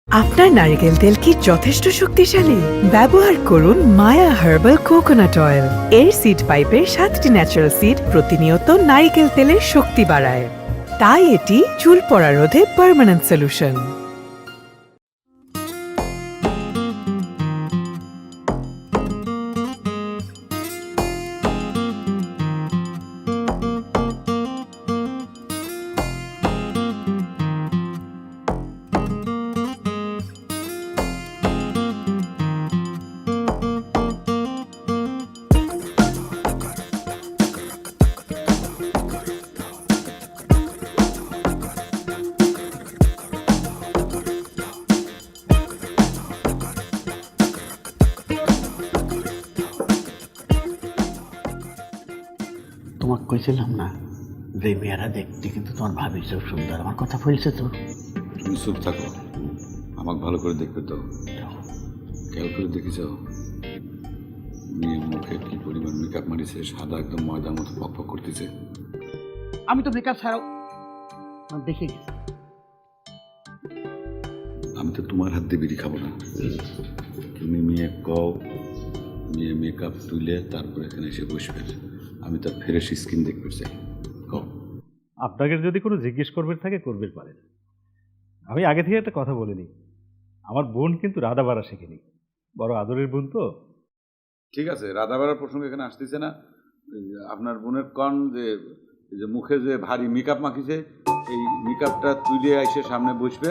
আপনার নারকেল তেল কি যথেষ্ট শক্তিশালী? ব্যবহার করুন মায়া হার্বাল কোকোনাট অয়েল। এর সিড পাইপের 7টি ন্যাচারাল সিড প্রতিনিয়ত নারকেল তেলের শক্তি বাড়ায়, তাই এটি চুল পড়া রোধে পার্মানেন্ট সলিউশন। তোমাকে কইছিলাম না যে মেয়েরা দেখতে কিন্তু তোমার ভাবির চেয়েও সুন্দর। আমার কথা বলছে তো। তুমি চুপ থাকো, আমাকে ভালো করে দেখবে তো। খেয়াল করে দেখেছ মেয়ের মুখে কি পরিমাণ মেকআপ মারিছে, সাদা একদম ময়দার মতো পক করতেছে। আমি তো মেকআপ ছাড়াও দেখে গেছি। আমি তো তোমার হাত দিয়ে বিড়ি খাবো না। তুমি মেয়ে কও, মেয়ে মেকআপ তুলে তারপর এখানে এসে বসবে। আমি তার ফ্রেশ স্কিন দেখতে চাই। কও। আপনাকে যদি কোনো জিজ্ঞেস করবে থাকে করবে পারেন। আমি আগে থেকে একটা কথা বলিনি, আমার বোন কিন্তু রাধা বাড়া শেখেনি, বড় আদরের বোন তো। ঠিক আছে, রাধাবাড়ার প্রসঙ্গ এখানে আসতেছে না। আপনার বোনের কন যে মুখে যে ভারী মেকআপ মাখিছে, এই মেকআপটা তুলে এসে সামনে বসবে।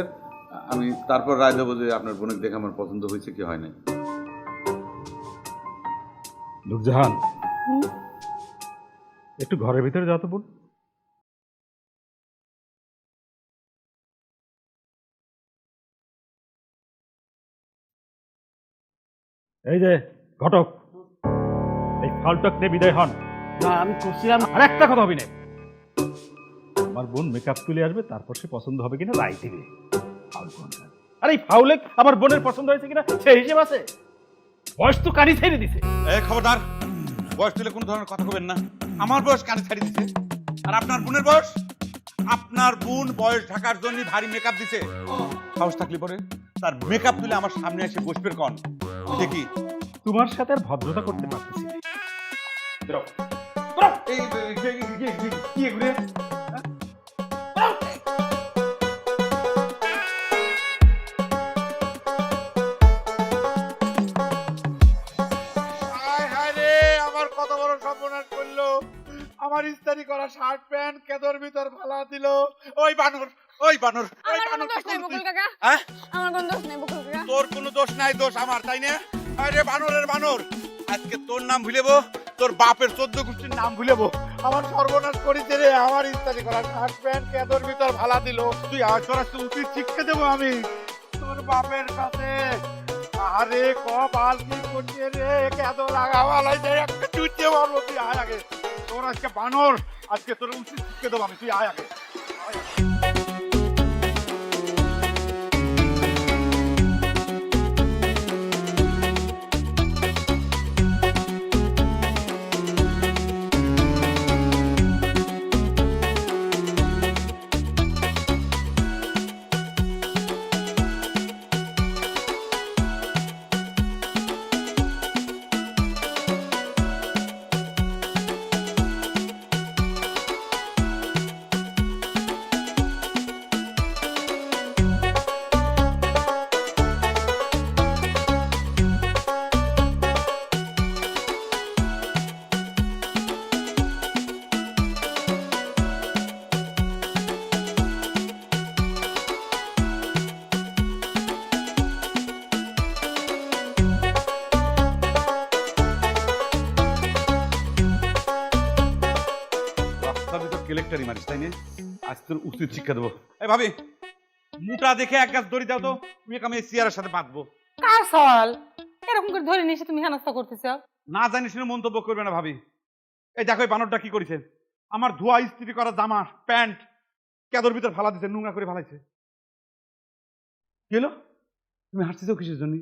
আমি তারপর রায় দেবো যে আপনার বোনের দেখে আমার পছন্দ হয়েছে কি হয় নাই। নূরজাহান, একটু ঘরের ভিতরে যাও তো বোন। এই যে ঘটক, এই ফালটক নিয়ে বিদায় হন। না আমি করছিলাম আর একটা কথা হবে না, আমার বোন মেকআপ তুলে আসবে, তারপর সে পছন্দ হবে কিনা রায় দিবে। আরে এই ফাউলে আমার বোনের পছন্দ হয়েছে কিনা সে হিসেব আছে? বয়স তো কানি ছেড়ে দিছে। খবরদার, বয়স তুলে কোনো ধরনের কথা বলবেন না। আমার বয়স কানে ছাড়ি দিছে, আর আপনার বোনের বয়স? আপনার বোন বয়স ঢাকার জন্য ভারী মেকআপ দিছে। সাহস থাকলে পরে তার মেকআপ তুলে আমার সামনে এসে বসবে কন দেখি। তোমার সাথে আর ভদ্রতা করতে পারতেছি না। বেরো। কি এগুলো? আমার কত বড় সর্বনাশ করলো। আমার ইস্তারি করা শার্ট প্যান্ট কেদর ভিতর ফালা দিল। ওই বানর, ওই বানর, ওই বানর। হ্যাঁ, আমার কোনো দোষ নেই বকুল কাকা। তোর কোনো দোষ নাই, দোষ আমার, তাই না? আরে বানরের বানর, আজকে তোর নাম ভুলেবো, তোর বাপের 14 গোষ্ঠীর নাম ভুলেবো। আমার সর্বনাশ করেছে রে। আমার ইস্তারি করা শার্ট প্যান্ট কেদর ভিতর ফালা দিল। তুই আজ উচিত শিক্ষা দেবো আমি তোর বাপের কাছে। আরে কপাল কি করছে রে, কেদ লাগাওয়ালাই যে একটা চুচে মারবো। তুই আয় আগে, তোর আজকে বানর, আজকে তোর উচিত শিক্ষা দেবো আমি। তুই আয় আগে। কেলেক্টারি মারিস, তাই না? আজ তোর উচিত শিক্ষা দেবো। এই ভাবি, মোটা দেখে এক গাছ দড়ি দাও তো, মেয়েকে আমি চেয়ারের সাথে বাঁধবো। কার সওয়াল এরকম করে ধরে নিয়ে এসে তুমি হেনস্থা করতেছো? না জানি শুনে মন্তব্য করবে না ভাবি। এই দেখো এই বানরটা কি করেছে, আমার ধোয়া ইস্ত্রি করা জামা প্যান্ট কেদর ভিতর ফালা দিচ্ছে, নোংরা করে ফালাইছে। কি হলো, তুমি হাসতেছো কিসের জন্য?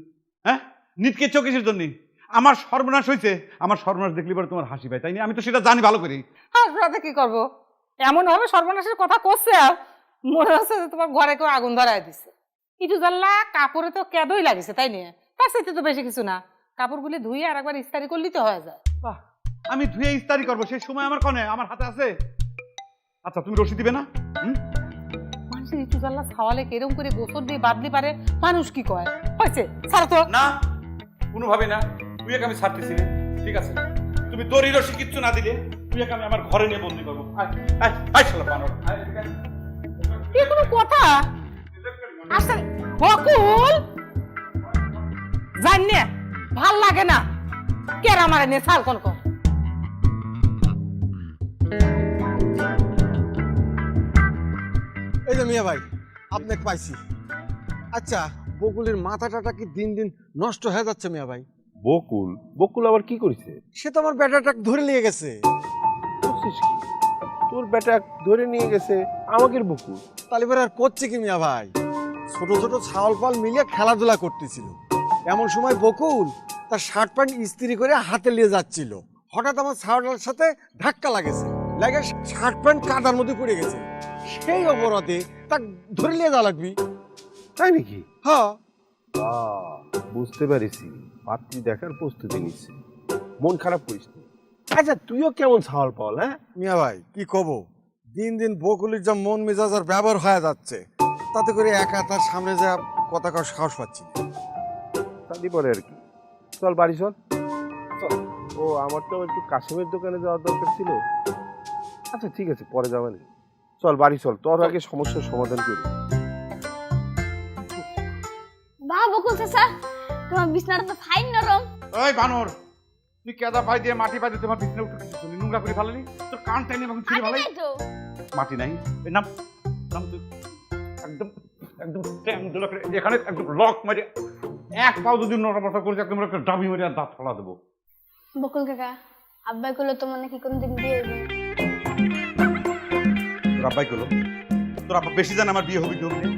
হ্যাঁ, নিটকেছো কিসের জন্য? আমার সর্বনাশ হয়েছে, আমার সর্বনাশ দেখলি পরে তোমার হাসি পায়, তাই না? আমি তো সেটা জানি ভালো করে। হাসপাতালে কি করবো? এমন ভাবে সর্বনাশের কথা করছে, মনে হচ্ছে যে তোমার ঘরে কেউ আগুন ধরায় দিছে। ইটু জাল্লা কাপড়ে তো কেদই লাগিছে তাই নিয়ে, তার সাথে তো বেশি কিছু না, কাপড়গুলি ধুয়ে আর একবার ইস্তারি করলেই তো হয়ে যায়। বাহ, আমি ধুয়ে ইস্তারি করবো সেই সময় আমার কনে আমার হাতে আছে। আচ্ছা তুমি রশি দিবে না? মানুষের ইটু জাল্লা ছাওয়ালে কেরম করে গোসল দিয়ে বাদলি পারে, মানুষ কি কয়? হয়েছে ছাড়ো তো। না, কোনোভাবে না, তুই আমি ছাড়তেছি না। ঠিক আছে, তুমি দড়ি রশি কিচ্ছু না দিলে তুই আমি আমার ঘরে নিয়ে বন্দি করবো। শালা বানর, কি কোনো কথা? আসলে বকুল জানে ভাল লাগে না, কেরা মারে নে ছাল কোন কোন। এই যে মিয়া ভাই, আপনাকে পাইছি। আচ্ছা, বকুলের মাথাটা কি দিন দিন নষ্ট হয়ে যাচ্ছে মিয়া ভাই? বকুল বকুল আবার কি করেছে? সে তো আমার ব্যাটাটা ধরে নিয়ে গেছে। করছিস কি? তোর বেটা ধরে নিয়ে গেছে আমাকে বকুল? তালিবার আর করছে কি মিয়া ভাই? ছোট ছোট ছাওয়াল পাল মিলিয়ে খেলাধুলা করতেছিল, এমন সময় বকুল তার শার্ট প্যান্ট ইস্ত্রি করে হাতে নিয়ে যাচ্ছিল। হঠাৎ আমার ছাওয়ালটার সাথে ধাক্কা লাগেছে, লাগে শার্ট প্যান্ট কাদার মধ্যে পড়ে গেছে। সেই অপরাধে তাকে ধরে নিয়ে যাওয়া লাগবি। তাই নাকি? হ্যাঁ, বুঝতে পারিছি, পাত্রী দেখার প্রস্তুতি নিচ্ছে। মন খারাপ করিস না। আচ্ছা তুইও কেমন ছাওয়াল পাল? হ্যাঁ মিয়া ভাই কি কব, দিন দিন বকুলের যা মন মেজাজ আর ব্যবহার হয়ে যাচ্ছে, তাতে করে একা তার সামনে যা কথা কর সাহস পাচ্ছি না। তাই পরে আর কি, চল বাড়ি চল। চল, ও আমার তো একটু কাশিমের দোকানে যাওয়ার দরকার ছিল। আচ্ছা ঠিক আছে, পরে যাবেন। চল বাড়ি চল, তোর আগে সমস্যার সমাধান করি। বাহ বকুল চাচা, তোমার বিছনাটা তো ফাইন নরম। ওই বানর, তুই কেদা পাই দিয়ে মাটি পাই দিয়ে তোমার বিছানা উঠে কিছু নোংরা করে ফেলালি, তোর কান টাইনি এবং ছিঁড়ে মাটি ফেলাই। নাই তো। মাটি নাই, এই নাম নাম তুই একদম একদম ট্যাং ধরে করে এখানে একদম লক মারি এক পাও যদি নড়াচড়া করেছে একদম একটা ডাবি মারি আর দাঁত ফলা দেবো। বকুল কাকা, আব্বাই করলে তোমার নাকি কোনদিন বিয়ে হইবে? তোর আব্বাই করলো? তোর আব্বা বেশি জানে আমার বিয়ে হবে কি হবে না?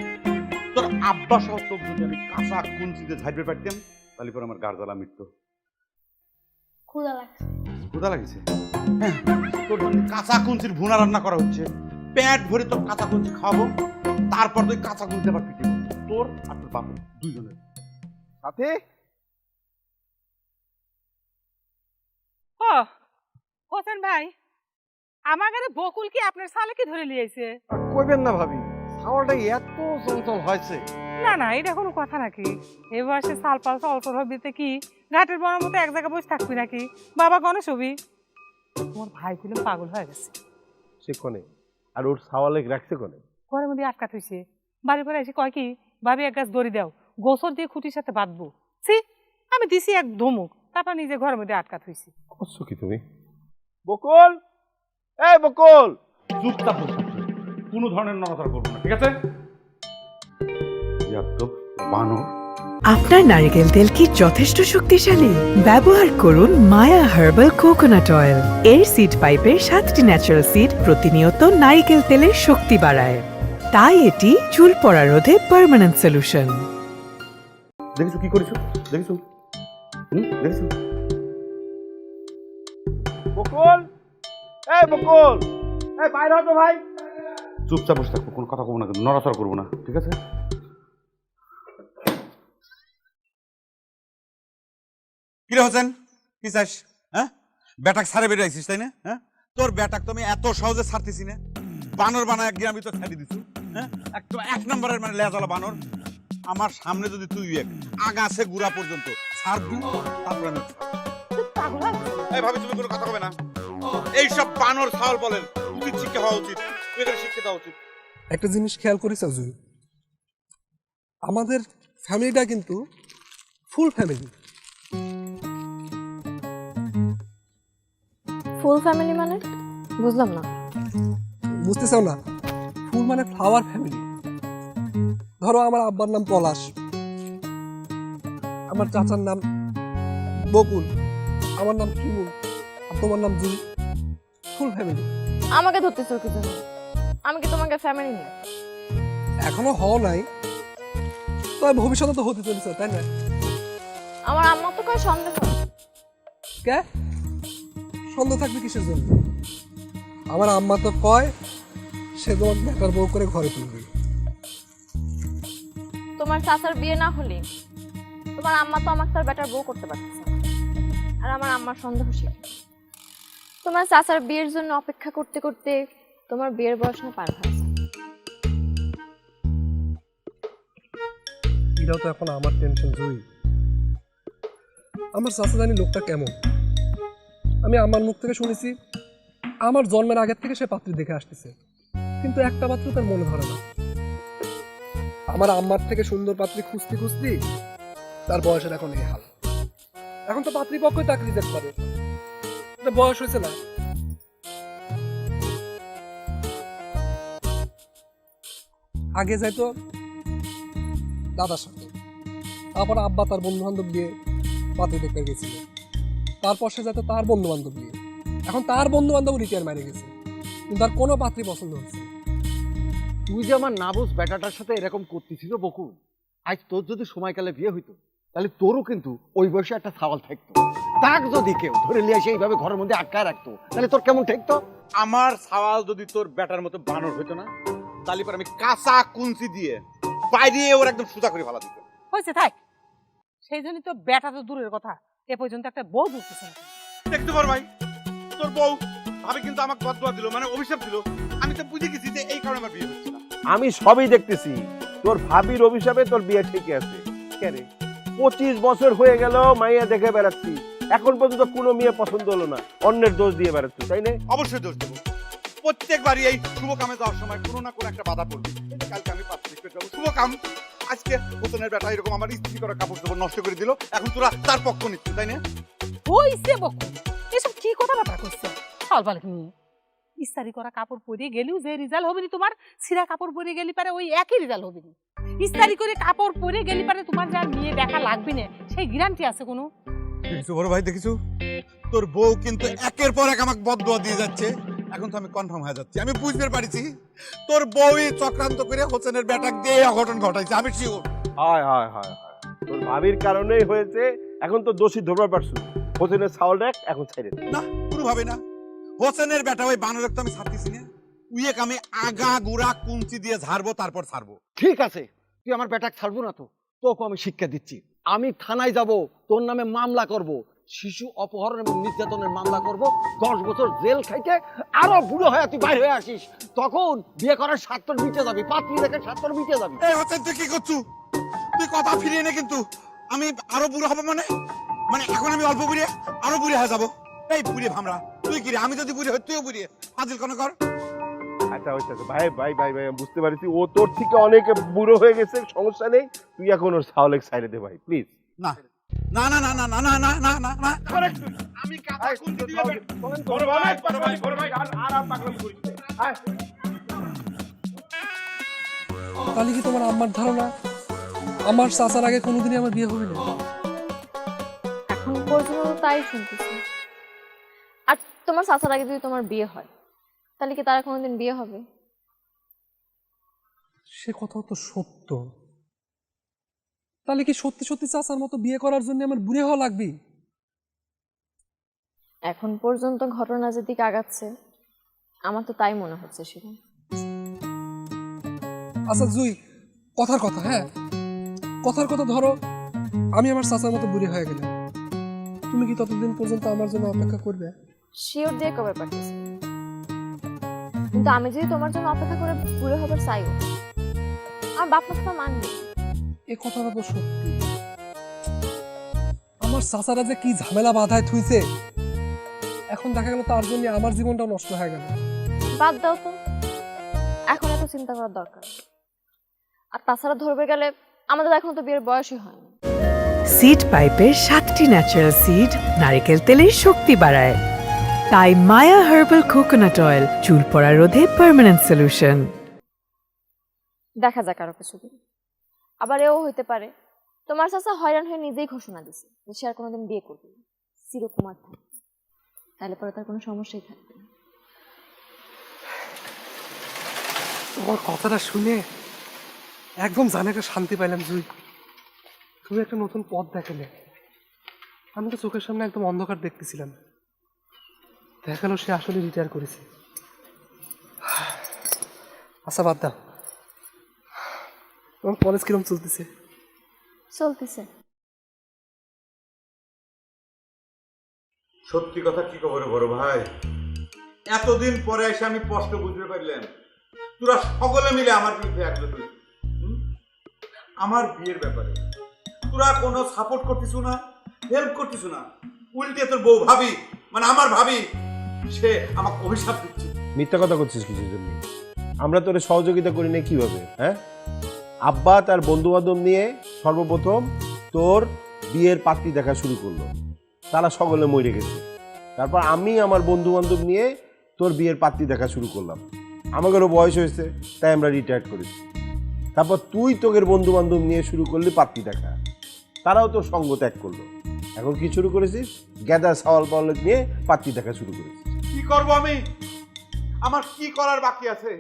তোর আব্বা সহ তোর যদি আমি কাঁচা কুঞ্চিতে ঝাড়বে পারতাম তাহলে পরে আমার গার জ্বালা মিটতো। ক্ষুধা লাগছে। ক্ষুধা লাগিছে? হ্যাঁ, তোর জন্য কাঁচা কুঞ্চির ভুনা রান্না করা হচ্ছে, পেট ভরে তোর কাঁচা কুঞ্চি খাওয়াবো, তারপর তুই কাঁচা কুঞ্চি আবার পিটিব তোর আর তোর বাপ দুইজনের সাথে। ও হোসেন ভাই, আমার ঘরে বকুল কি আপনার সালে কি ধরে লিয়েছে? আর কইবেন না ভাবি, ছাওয়ালটা এত চঞ্চল হয়েছে। না না, এটা কোনো কথা নাকি? এ বয়সে সাল পাল চলচল হবিতে কি ঘাটের বনের মতো এক জায়গায় বসে থাকবি নাকি? বাবা গণেশ হবি? তোমার ভাই ছিলাম পাগল হয়ে গেছে। সে কনে আর ওর ছাওয়ালে রাখছে কনে? ঘরের মধ্যে আটকা থইছে। বাড়ি পরে এসে কয় কি, ভাবি এক গাছ দড়ি দাও, গোসর দিয়ে খুঁটির সাথে বাঁধবো। সি, আমি দিছি এক ধমক, তারপর নিজে ঘরের মধ্যে আটকা থইছি। করছো কি তুমি? বকুল, এই বকুল! চুপচাপ বসে থাকবে, কোনো ধরনের নড়াচড়া করবো না, ঠিক আছে? বানর, আপনার নারকেল তেল কি যথেষ্ট শক্তিশালী? ব্যবহার করুন মায়া হার্বাল কোকোনাট অয়েল। এর সিড পাইপের 7টি ন্যাচারাল সিড প্রতিনিয়ত নারকেল তেলের শক্তি বাড়ায়, তাই এটি চুল পড়া রোধে পার্মানেন্ট সলিউশন। দেখেছো কি করেছো? দেখেছো? দেখেছো? বকুল, এই বকুল, এই বাইরে হতো ভাই। চুপচাপ বসে থাকবো, কোনো কথা কবো না, কিন্তু নড়াচড়া করবো না, ঠিক আছে? কিরে হোসেন, কি চাস? হ্যাঁ, ব্যাটাক ছাড়ে বেরিয়ে আইসিস তাই না? হ্যাঁ, তোর ব্যাটাক তো আমি এত সহজে ছাড়তেছি না। বানর বানায় গ্রামে তো ছাড়ি দিছু। হ্যাঁ, এক নম্বরের মানে লেজালা বানর। আমার সামনে যদি তুই আগাছে গুড়া পর্যন্ত ছাড়বি, তারপরে আমি পাগল হয়ে গেছে। এই ভাবি তুমি কোনো কথা হবে না। এইসব বানর ছাওয়াল বলেন, উচিত শিক্ষা হওয়া উচিত, এদের শিক্ষা দেওয়া উচিত। একটা জিনিস খেয়াল করিস জুই, আমাদের ফ্যামিলিটা কিন্তু ফুল ফ্যামিলি। ফুল ফ্যামিলি মানে বুঝলাম না। বুঝতে চাও না? ফুল মানে ফ্লাওয়ার ফ্যামিলি। ধরো আমার আব্বার নাম পলাশ, আমার চাচার নাম বকুল, আমার নাম কিমুল, আর তোমার নাম জুই। Full family. আমাকে ধরতেছো কি জন্য? আমি কি তোমাকে ফ্যামিলি না? এখনো হও নাই, তবে ভবিষ্যতে তো হতে চলেছে, তাই না? আমার আম্মা তো কয় সন্দেহ। কে সন্দেহ থাকবে কিসের জন্য? আমার আম্মা তো কয় সে তোমার বেটার বউ করে ঘরে তুলবে। তোমার চাচার বিয়ে না হলে তোমার আম্মা তো আমাকে তার বেটার বউ করতে পারতেছে না। আর আমার আম্মার সন্দেহ ছিল তোমার চাচার বিয়ের জন্য অপেক্ষা করতে করতে তোমার বিয়ের বয়স না পার হয়েছে। এটাও তো এখন আমার টেনশন জুই। আমার চাচা জানি লোকটা কেমন। আমি আমার মুখ থেকে শুনেছি আমার জন্মের আগের থেকে সে পাত্রী দেখে আসতেছে, কিন্তু একটা পাত্র তার মনে ধরে না। আমার আম্মার থেকে সুন্দর পাত্রী খুঁজতে খুঁজতে তার বয়সের এখন এই হাল। এখন তো পাত্রীপক্ষই তাকে রিজেক্ট করে, এটা বয়স হয়েছে না। আগে যাইতো দাদার সাথে, তারপর আব্বা তার বন্ধু বান্ধব দিয়ে পাত্রী দেখতে গেছিল, তারপর সে যাতে তার বন্ধু বান্ধব নিয়ে, এখন তার বন্ধু বান্ধব রিটায়ার মারে গেছে, কিন্তু তার কোনো পাত্রী পছন্দ হচ্ছে না। তুই যে আমার নাবুস বেটাটার সাথে এরকম করতেছিস বকুল, আজ তোর যদি সময়কালে বিয়ে হইতো তাহলে তোরও কিন্তু ওই বয়সে একটা সাওয়াল থাকতো। তাক যদি কেউ ধরে নিয়ে এসে এইভাবে ঘরের মধ্যে আটকায় রাখতো তাহলে তোর কেমন ঠেকতো? আমার সওয়াল যদি তোর বেটার মতো বানর হইতো না, তাহলে পর আমি কাঁচা কুঞ্চি দিয়ে বাইরে ওর একদম সোজা করে ফেলা দিত। হয়েছে থাক, সেই জন্যই তো বেটা তো দূরের কথা, এ পর্যন্ত একটা বউ ঢুকতেছে না। দেখতে পার ভাই, তোর বউ ভাবে কিন্তু আমাকে বদদোয়া দিল, মানে অভিশাপ দিল। আমি তো বুঝে গেছি যে এই কারণে আমার বিয়ে হচ্ছে না। আমি সবই দেখতেছি, তোর ভাবির অভিশাপে তোর বিয়ে ঠিকই আছে। কেন 25 বছর হয়ে গেল মাইয়া দেখে বেড়াচ্ছি, এখন পর্যন্ত কোনো মেয়ে পছন্দ হলো না, অন্যের দোষ দিয়ে বেড়াচ্ছি, তাই না? অবশ্যই দোষ দেবো। প্রত্যেকবারই এই শুভ কামে যাওয়ার সময় কোনো না কোনো একটা বাধা পড়বে। এই যে কালকে আমি পাত্রী দেখতে যাবো, শুভ কাম, আজকে হোসেনের বেটা এরকম আমার ইস্ত্রি করা কাপড় চোপড় নষ্ট করে দিল, এখন তোরা তার পক্ষ নিচ্ছিস, তাই না? হইছে বকু, এসব কি কথাবার্তা করছে ফালফাল নিয়ে? ইস্তারি করা কাপড় পরে গেলেও যে রেজাল্ট হবে না তোমার, ছিঁড়া কাপড় পরে গেলি পারে ওই একই রেজাল্ট হবে না। ইস্তারি করে কাপড় পরে গেলি পারে তোমার যার মেয়ে দেখা লাগবে না, সেই গ্যারান্টি আছে কোনো? দেখিস বড় ভাই, দেখিস তোর বউ কিন্তু একের পর এক আমাকে বদদোয়া দিয়ে যাচ্ছে। এখন তো আমি কনফার্ম হয়ে যাচ্ছি, আমি বুঝতে পারছি তোর বউই চক্রান্ত করে হোসেনের বেটাক দিয়ে অঘটন ঘটাইছে, আমি শিওর। হায় হায় হায় হায়, তোর ভাবির কারণেই হয়েছে, এখন তো দোষী ধরবার পারছো। হোসেনের ছাওয়াল দেখ, এখন ছেড়ে দে। না, কোনোভাবে না। হোসেনের বেটা ওই বানরের তো আমি ছাড়তেছি না, উইয়েক আমি আগা গুড়া কুঞ্চি দিয়ে ঝাড়বো, তারপর ছাড়বো। ঠিক আছে, তুই আমার বেটাক ছাড়বো না তো, তোকে আমি শিক্ষা দিচ্ছি। আমি থানায় যাব, তোর নামে মামলা করব, শিশু অপহরণ এবং নির্যাতনের মামলা করব, 10 বছর জেল খাইতে আরো বুড়ো হয়ে তুই বাইরে হয়ে আসিস, তখন বিয়ে করার স্বার্থ মিটে যাবি, পাত্রী দেখে স্বার্থ মিটে যাবি। এই হোসেন, তুই কি করছু? তুই কথা ফিরিয়ে নে কিন্তু। আমি আরো বুড়ো হবো মানে মানে এখন আমি অল্প বুড়িয়ে আরো বুড়ি হয়ে যাবো। এই বুড়ি ভামরা, তুই কি রে? আমি যদি বুড়ি হই তুইও বুড়ি, ফাজিল কোন কর। আচ্ছা আচ্ছা ভাই ভাই ভাই ভাই, আমি বুঝতে পারছি, ও তোর থেকে অনেক বুড়ো হয়ে গেছে, সমস্যা নেই, তুই এখন ওর ছাওয়ালেক ছাইড়ে দে ভাই, প্লিজ। না না না না না না না না না না, আমি কাঁচা কুঞ্চি দিয়ে বড় ভাই, বড় ভাই, বড় ভাই, আর পাগলামি করিস না। আয়। তাহলে কি তোমার আম্মার ধারণা আমার চাচার আগে কোনোদিনই আমার বিয়ে হবে না? এখন পর্যন্ত তাই শুনতেছি। আর তোমার চাচার আগে যদি তোমার বিয়ে হয় তাহলে কি তারা কোনোদিন বিয়ে হবে? সে কথা তো সত্য। তাহলে কি সত্যি সত্যি চাচার মতো বিয়ে করার জন্য আমার বুড়ে হওয়া লাগবে? এখন পর্যন্ত ঘটনা যেদিকে আগাচ্ছে আমার তো তাই মনে হচ্ছে শিবম। আচ্ছা জুই, কথার কথা, হ্যাঁ কথার কথা, ধরো আমি আমার চাচার মতো বুড়ি হয়ে গেলাম, তুমি কি ততদিন পর্যন্ত আমার জন্য অপেক্ষা করবে? শিওর দিয়ে কবে পারতেছি, কিন্তু আমি যদি তোমার জন্য অপেক্ষা করে বুড়ো হবার চাইও, আমার বাপ মা মানবে। এ কথাটা তো সত্যি। আমার চাচারা যে কি ঝামেলা বাধায় থুইছে, এখন দেখা গেল তার জন্য আমার জীবনটা নষ্ট হয়ে গেল। বাদ দাও তো, এখন এত চিন্তা করার দরকার। আর তাছাড়া ধরবে গেলে আমাদের এখন তো বিয়ের বয়সই হয়নি। সিড পাইপের 7টি ন্যাচারাল সিড নারকেল তেলের শক্তি বাড়ায়, তাই মায়া হার্বাল কোকোনাট অয়েল চুল পড়া রোধে পার্মানেন্ট সলিউশন। দেখা যাক আরো কিছুদিন, আবার এও হইতে পারে তোমার চাচা হয়রান হয়ে নিজেই ঘোষণা দিছে যে সে আর কোনোদিন বিয়ে করবে না, চিরকুমার থাকবে, তাহলে পরে তার কোনো সমস্যাই থাকবে না। তোমার কথাটা শুনে একদম জানে একটা শান্তি পাইলাম জুই। তুমি একটা নতুন পথ দেখালে, আমি তো চোখের সামনে একদম অন্ধকার দেখতেছিলাম, দেখালো সে আসলে রিটায়ার করেছে। আচ্ছা বাদ দাও, তোমার কলেজ কিরম চলতেছে? চলতেছে। সত্যি কথা কি খবর বড় ভাই, এতদিন পরে এসে আমি স্পষ্ট বুঝতে পারলাম তোরা সকলে মিলে আমার বিরুদ্ধে একজোট হয়েছিস। আমার বিয়ের ব্যাপারে তোরা কোনো সাপোর্ট করতিস না, হেল্প করতিস না, উল্টে তোর বউ ভাবি মানে আমার ভাবি সে আমাকে অভিশাপ দিচ্ছে। মিথ্যা কথা করছিস কিছুর জন্য? আমরা তোরে সহযোগিতা করি না কিভাবে? হ্যাঁ, আব্বা তার বন্ধু বান্ধব নিয়ে সর্বপ্রথম তোর বিয়ের পাত্রী দেখা শুরু করলো, তারা সকলে মরে গেছে। তারপর আমি আমার বন্ধু বান্ধব নিয়ে তোর বিয়ের পাত্রী দেখা শুরু করলাম, আমাদেরও বয়স হয়েছে তাই আমরা রিটায়ার করেছি। তারপর তুই তোদের বন্ধু বান্ধব নিয়ে শুরু করলি পাত্রী দেখা, তারাও তোর সঙ্গ ত্যাগ করলো। এখন কি শুরু করেছিস? গেদা সাওয়াল পাওয়াল নিয়ে পাত্রী দেখা শুরু করেছিস। কি করব আমি? আমার কি করার বাকি আছে?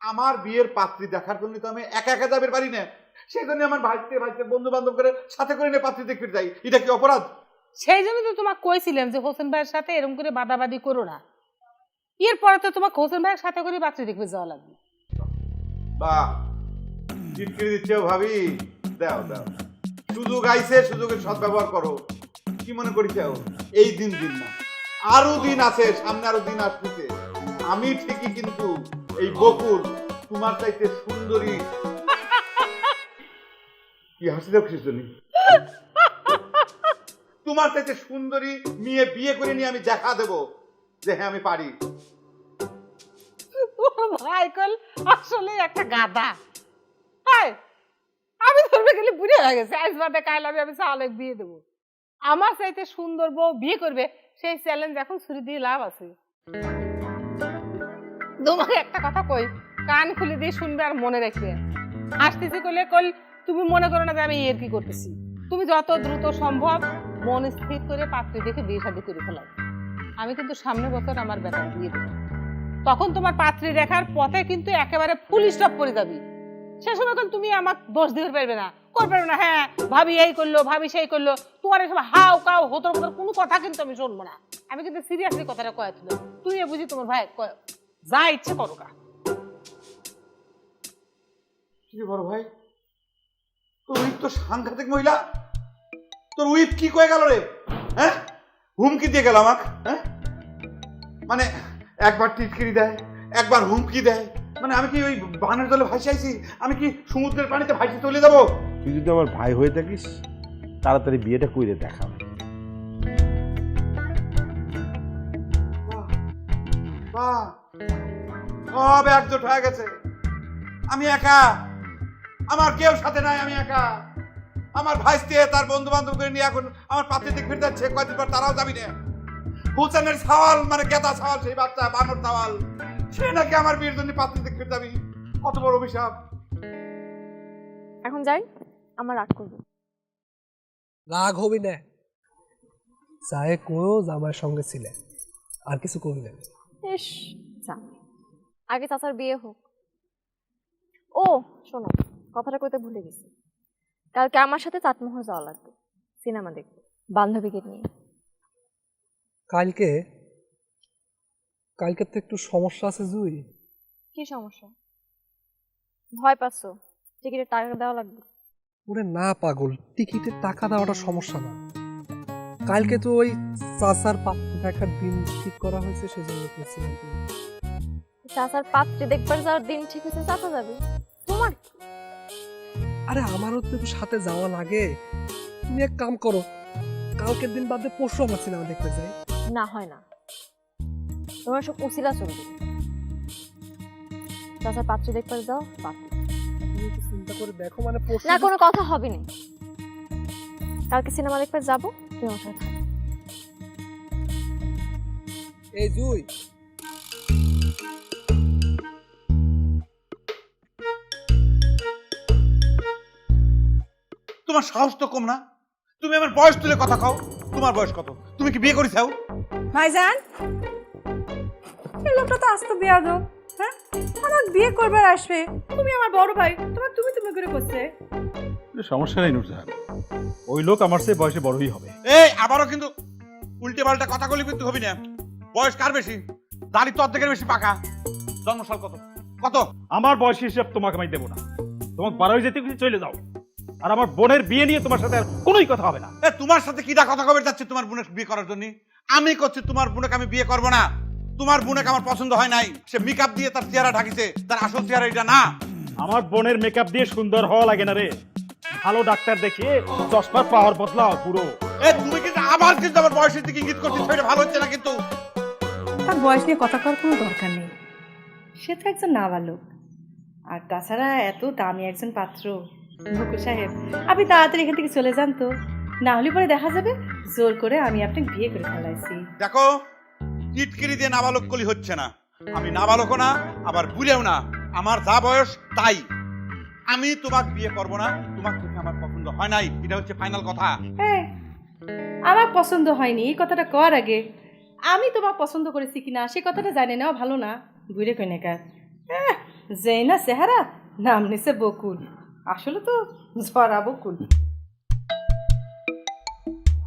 আমার বিয়ের পাত্রী দেখার জন্য তো আমি একা একা যাবে পারি না, সেই জন্য আমার ভাইতে বন্ধু বান্ধব করে সাথে করে নিয়ে পাত্রী দেখতে যাই। এটা কি অপরাধ? সেই জন্য তো তোমাকে কইছিলাম যে হোসেন ভাইয়ের সাথে এরকম করে বাদাবাদি করো না। এরপরে তো তোমাকে হোসেন ভাইয়ের সাথে করে পাত্রী দেখতে যাওয়া লাগবে। বাহ, চিটকিরি দিচ্ছে ভাবি, দাও দাও, সুযোগ আইছে, সুযোগের সদ্ব্যবহার করো। কি মনে করি চাও এই দিন না, আরো দিন আছে, সামনে আরো দিন আসতেছে। আমি ঠিকই কিন্তু এই বকুল তোমার চাইতে সুন্দরী। কি হাসি দাও খ্রিস্টনি? তোমার চাইতে সুন্দরী মেয়ে বিয়ে করে নিয়ে আমি দেখা দেব যে হ্যাঁ আমি পারি। ভাই কল আসলে একটা গাধা। হাই, আমি ধরবে গেলে বুড়ি হয়ে গেছে, আজ বাদে কাল আমি সালে বিয়ে দেবো। আমার চাইতে সুন্দর বউ বিয়ে করবে সেই চ্যালেঞ্জ এখন ছুরি দিয়ে লাভ আছে। তোমাকে একটা কথা কই, কান খুলে দিয়ে শুনবে আর মনে রাখবে। আসতেছি কইলে কল তুমি মনে করো না যে আমি এর কি করতেছি। তুমি যত দ্রুত সম্ভব মন স্থির করে পাত্রী দেখে বিয়ে শাদী করে ফেলাও। আমি কিন্তু সামনের বছর আমার বেতন দিয়ে দেবো, তখন তোমার পাত্রী দেখার পথে কিন্তু একেবারে ফুল স্টপ করে যাবি। সে সময় কিন্তু তুমি আমাকে দোষ দিতে পারবে না, করবে না। হ্যাঁ ভাবি এই করলো, ভাবি সেই করলো, তোমার এসব হাও কাও হতর হতর কোনো কথা কিন্তু আমি শুনবো না। আমি কিন্তু সিরিয়াসলি কথাটা কয়েছিল, তুই বুঝি তোমার ভাই যা ইচ্ছে করো কা। কি বড় ভাই, তোর উইপ তো সাংঘাতিক মহিলা। তোর উইপ কি কয়ে গেল রে? হ্যাঁ, হুমকি দিয়ে গেল আমাকে। হ্যাঁ, মানে একবার টিটকিরি দেয়, একবার হুমকি দেয়। মানে আমি কি ওই বানের জলে ভাসি আইছি? আমি কি সমুদ্রের পানিতে ভাসি চলে যাবো? তুই যদি আমার ভাই হয়ে থাকিস তাড়াতাড়ি বিয়েটা কইরে দেখা। বাহ, সব একজোট হয়ে গেছে। আমি একা, আমার কেউ সাথে নাই, আমি একা। আমার ভাইস্তে তার বন্ধু বান্ধব করে নিয়ে এখন আমার পাত্রী দিক ফিরে যাচ্ছে, কয়েকদিন পর তারাও যাবি না। হুসেনের সাওয়াল মানে গেদা সাওয়াল, সেই বাচ্চা বানর সাওয়াল, সে নাকি আমার বিয়ের জন্য পাত্রী দিক ফিরে যাবি। কত বড় অভিশাপ। এখন যাই, আমার রাগ করবো। রাগ হবি না, চায়ে কোনো জামাইয়ের সঙ্গে ছিলে, আর কিছু কবি না। ইস, জামাই, আগে চাচার বিয়ে হোক। ও শোনো, কথাটা কইতে ভুলে গেছি, কালকে আমার সাথে চাটমোহর যাওয়া লাগবে, সিনেমা দেখবো বান্ধবীকে নিয়ে। কালকে তো একটু সমস্যা আছে জুই। কি সমস্যা? ভয় পাচ্ছ? টিকিটের টাকা দেওয়া লাগবে। ওরে না পাগল, টিকিটের টাকা দেওয়াটা সমস্যা না। কালকে তো ওই চাচার পাত্র দেখার দিন ঠিক করা হয়েছে, সেজন্য করছিলাম। চাচার পাত্রী দেখবার যাওয়ার দিন ঠিক হয়েছে, চাচা যাবে, তোমার কি? আরে আমারও তো একটু সাথে যাওয়া লাগে। তুমি এক কাম করো, কালকের দিন বাদে পরশু আমরা সিনেমা দেখতে যাই। না হয় না, তোমার সব উসিলা চলবে। চাচার পাত্রী দেখবার যাও, পাত্রী। তুমি একটু চিন্তা করে দেখো, মানে পরশু না কোনো কথা হবে না, কালকে সিনেমা দেখবার যাবো, তুমি আমার সাথে থাকো। এই জুই, তোমার সাহস তো কম না? তুমি আমার বয়স তুলে কথা কও। তোমার বয়স কত? তুমি কি বিয়ে করেছাও? ভাইজান, এই লোকটা তো আস্ত বেয়াদব। হ্যাঁ, আমার বিয়ে করবার আসবে, তুমি আমার বড় ভাই, তোমার তুমি তুমি করে করছে। সমস্যা নেই নুরজাহান, ওই লোক আমার চেয়ে বয়সে বড়ই হবে। এই আবারও কিন্তু উল্টে পাল্টা কথা বলি কিন্তু হবি না। বয়স কার বেশি? দাড়ি তো অর্ধেকের বেশি পাকা। জন্মসাল কত? কত? আমার বয়স হিসেব তোমাকে আমি দেবো না। তোমাকে বারোই যেতে কিছু চলে যাও, আর আমার বোনের বিয়ে নিয়ে তোমার সাথে আর কোনোই কথা হবে না। তোমার সাথে কিটা কথা কবে যাচ্ছে তোমার বোনের বিয়ে করার জন্য? আমি করছি তোমার বোনকে আমি বিয়ে করব না। তোমার বোনকে আমার পছন্দ হয় নাই। সে মেকআপ দিয়ে তার চেহারা ঢাকিছে, তার আসল চেহারা এটা না। আমার বোনের মেকআপ দিয়ে সুন্দর হওয়া লাগে না রে, ভালো ডাক্তার দেখিয়ে চশমার পাওয়ার বদলাও পুরো। তুমি কিন্তু আবার কিন্তু আমার বয়সের দিকে ইঙ্গিত করছিস, সেটা ভালো হচ্ছে না কিন্তু। তার বয়স নিয়ে কথা করার কোনো দরকার নেই, সে তো একজন নাবালক। আর তাছাড়া এত দামি একজন পাত্র। বকুল সাহেব, আপনি তাড়াতাড়ি এখান থেকে চলে যান তো, না হলে পরে দেখা যাবে জোর করে আমি আপনাকে বিয়ে করে ফেলাইছি। দেখো, টিটকিরি দিয়ে নাবালক কলি হচ্ছে না। আমি নাবালকও না, আবার বুড়েও না, আমার যা বয়স তাই। আমি তোমাকে বিয়ে করব না, তোমার থেকে আমার পছন্দ হয় নাই, এটা হচ্ছে ফাইনাল কথা। হ্যাঁ, আমার পছন্দ হয়নি এই কথাটা কর আগে আমি তোমার পছন্দ করেছি কিনা সে কথাটা জানে নেওয়া ভালো না। বুড়ে কনেকার যেই না চেহারা, নাম নিছে বকুল, আসলে তো ঝরা বকুল।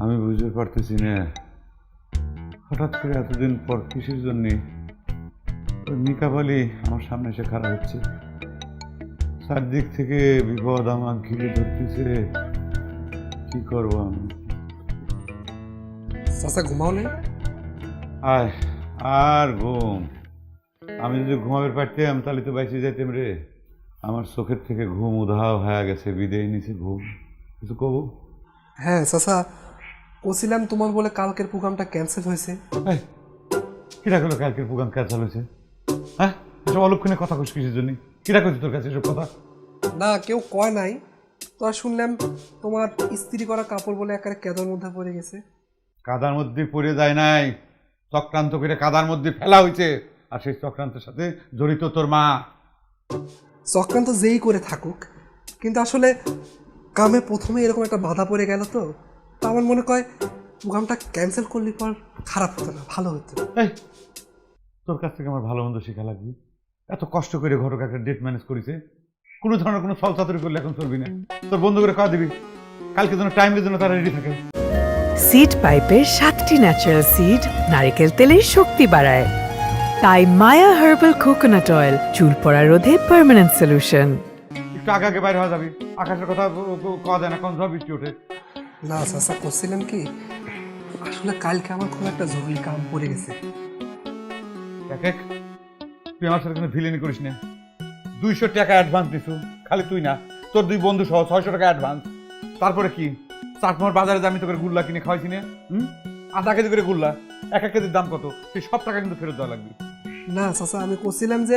আমি বুঝতে পারতেছি না হঠাৎ করে এতদিন পর কিসের জন্য মেকআপ আলী আমার সামনে এসে খারাপ হচ্ছে। চারদিক থেকে বিপদ আমার ঘিরে ধরতেছে, কি করবো আমি? চাচা ঘুমাও নেই? আয় আর ঘুম, আমি যদি ঘুমাবে পারতাম তাহলে তো বাইসে যাইতাম রে। আমার চোখের থেকে ঘুম উধাও হয়ে গেছে, বিদায় নিছে ঘুম। কিছু কব? হ্যাঁ চাচা, বলছিলাম তোমার বলে কালকের প্রোগ্রামটা ক্যান্সেল হয়েছে। কিরা করলো কালকের প্রোগ্রাম ক্যান্সেল হয়েছে? হ্যাঁ, এসব অলক্ষণে কথা কইস কিসের জন্য? কিরা করছি তোর কাছে এসব কথা? না, কেউ কয় নাই, তো আর শুনলাম তোমার ইস্ত্রি করা কাপড় বলে একেবারে কেদার মধ্যে পড়ে গেছে। কাদার মধ্যে পড়ে যায় নাই, চক্রান্ত করে কাদার মধ্যে ফেলা হয়েছে, আর সেই চক্রান্তের সাথে জড়িত তোর মা। চক্রান্ত যেই করে থাকুক, কিন্তু আসলে কামে প্রথমে এরকম একটা বাধা পড়ে গেল, তো আমার মনে হয় প্রোগ্রামটা ক্যান্সেল করলে পর খারাপ হতো না, ভালো হতো। এই, তোর কাছ থেকে আমার ভালো মন্দ শেখা লাগবে। এত কষ্ট করে ঘটক একটা ডেট ম্যানেজ করেছে, কোনো ধরনের কোনো ছলচাতুরি করলে এখন চলবি না। তোর বন্ধু করে খাওয়া দিবি, কালকে যেন টাইমের জন্য তারা রেডি থাকে। সিড পাইপের 7টি ন্যাচারাল সিড নারকেল তেলের শক্তি বাড়ায়, তাই মায়া হার্বাল কোকোনাট অয়েল চুল পড়া রোধে পার্মানেন্ট সলিউশন। একটু আগে আগে বাইরে হওয়া যাবি, আকাশের কথা কওয়া যায় না, কোন ঝড় বৃষ্টি ওঠে। না চাচা, করছিলাম কি, আসলে কালকে আমার খুব একটা জরুরি কাম পড়ে গেছে। এক তুই আমার সাথে কোনো ভিলেনি করিস না। 200 টাকা অ্যাডভান্স দিছু, খালি তুই না, তোর 2 বন্ধু সহ 600 টাকা অ্যাডভান্স। তারপরে কি চাটমোহর বাজারে আমি তোকে গুল্লা কিনে খাওয়াইছি না? আধা কেজি করে গুল্লা, 1 কেজির দাম কত? সেই সব টাকা কিন্তু ফেরত দেওয়া লাগবে। না চাচা, আমি করছিলাম যে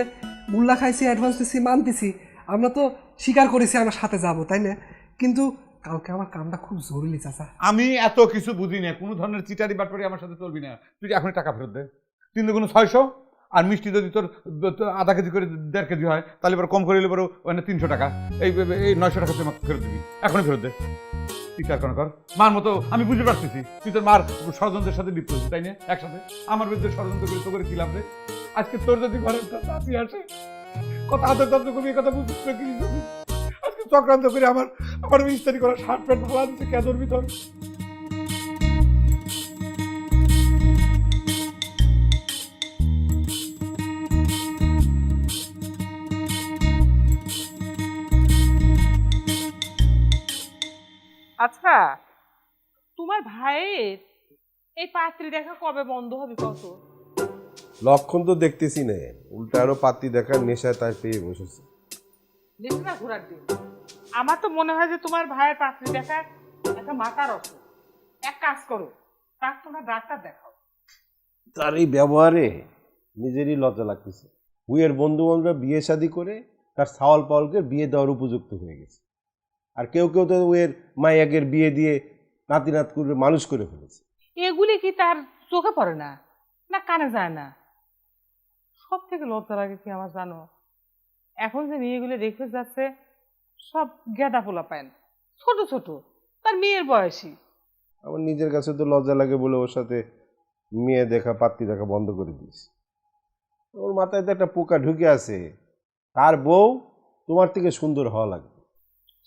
মুল্লা খাইছি, অ্যাডভান্স দিছি, মানতেছি, আমরা তো স্বীকার করেছি আমরা সাথে যাব, তাই না? কিন্তু কালকে আমার কামটা খুব জরুরি চাচা। আমি এত কিছু বুঝি না, কোনো ধরনের চিটারি বাটপারি আমার সাথে চলবি না। তুই এখনই টাকা ফেরত দে, 3 দুগুণ 600, আর মিষ্টি যদি তোর আধা কেজি করে 1.5 কেজি হয়, তাহলে এবার কম করে নিলে পরে 300 টাকা, এই 900 টাকা তুই আমাকে ফেরত দিবি, এখনই ফেরত দে। স্বীকার কর, মার মতো আমি বুঝতে পারতেছি তুই তোর মার ষড়যন্ত্রের সাথে লিপ্ত হচ্ছিস, তাই না? একসাথে আমার বিরুদ্ধে ষড়যন্ত্র করে তো করে কি লাভ রে? আজকে তোর যদি ঘরে চাপি আসে, কথা হাতে তত্ত্ব করবি, কথা বুঝতে কি আজকে চক্রান্ত করে আমার ইস্তারি করা শার্ট প্যান্ট ভালো দিচ্ছে কেদর ভিতর। আচ্ছা, তোমার ভাইয়ের এই পাত্রী দেখা কবে বন্ধ হবে কত? লক্ষণ তো দেখতেছি না, উল্টা আরো পাত্তি দেখার নেশায় তাই পেয়ে বসেছে। দেখি না ঘোরার দিন। আমার তো মনে হয় যে তোমার ভাইয়ের পাত্রী দেখার একটা মাথার অসুখ। এক কাজ করো, তার তোমার ডাক্তার দেখাও। তার এই ব্যবহারে নিজেরই লজ্জা লাগতেছে। উইয়ের বন্ধু বান্ধবরা বিয়ে শাদী করে তার সাওয়াল পাওয়ালকে বিয়ে দেওয়ার উপযুক্ত হয়ে গেছে, আর কেউ কেউ তো উইয়ের মাইয়াকের বিয়ে দিয়ে নাতি নাত করে মানুষ করে ফেলেছে। এগুলি কি তার চোখে পড়ে না, না কানে যায় না? সব থেকে লজ্জা লাগে কি আমার জানো, এখন যে মেয়েগুলো রেখে যাচ্ছে সব গেদা পোলা পায়, ছোট ছোট, তার মেয়ের বয়সী। আমার নিজের কাছে তো লজ্জা লাগে বলে ওর সাথে মেয়ে দেখা পাত্তি দেখা বন্ধ করে দিয়েছি। ওর মাথায় তো একটা পোকা ঢুকে আছে, তার বউ তোমার থেকে সুন্দর হওয়া লাগবে।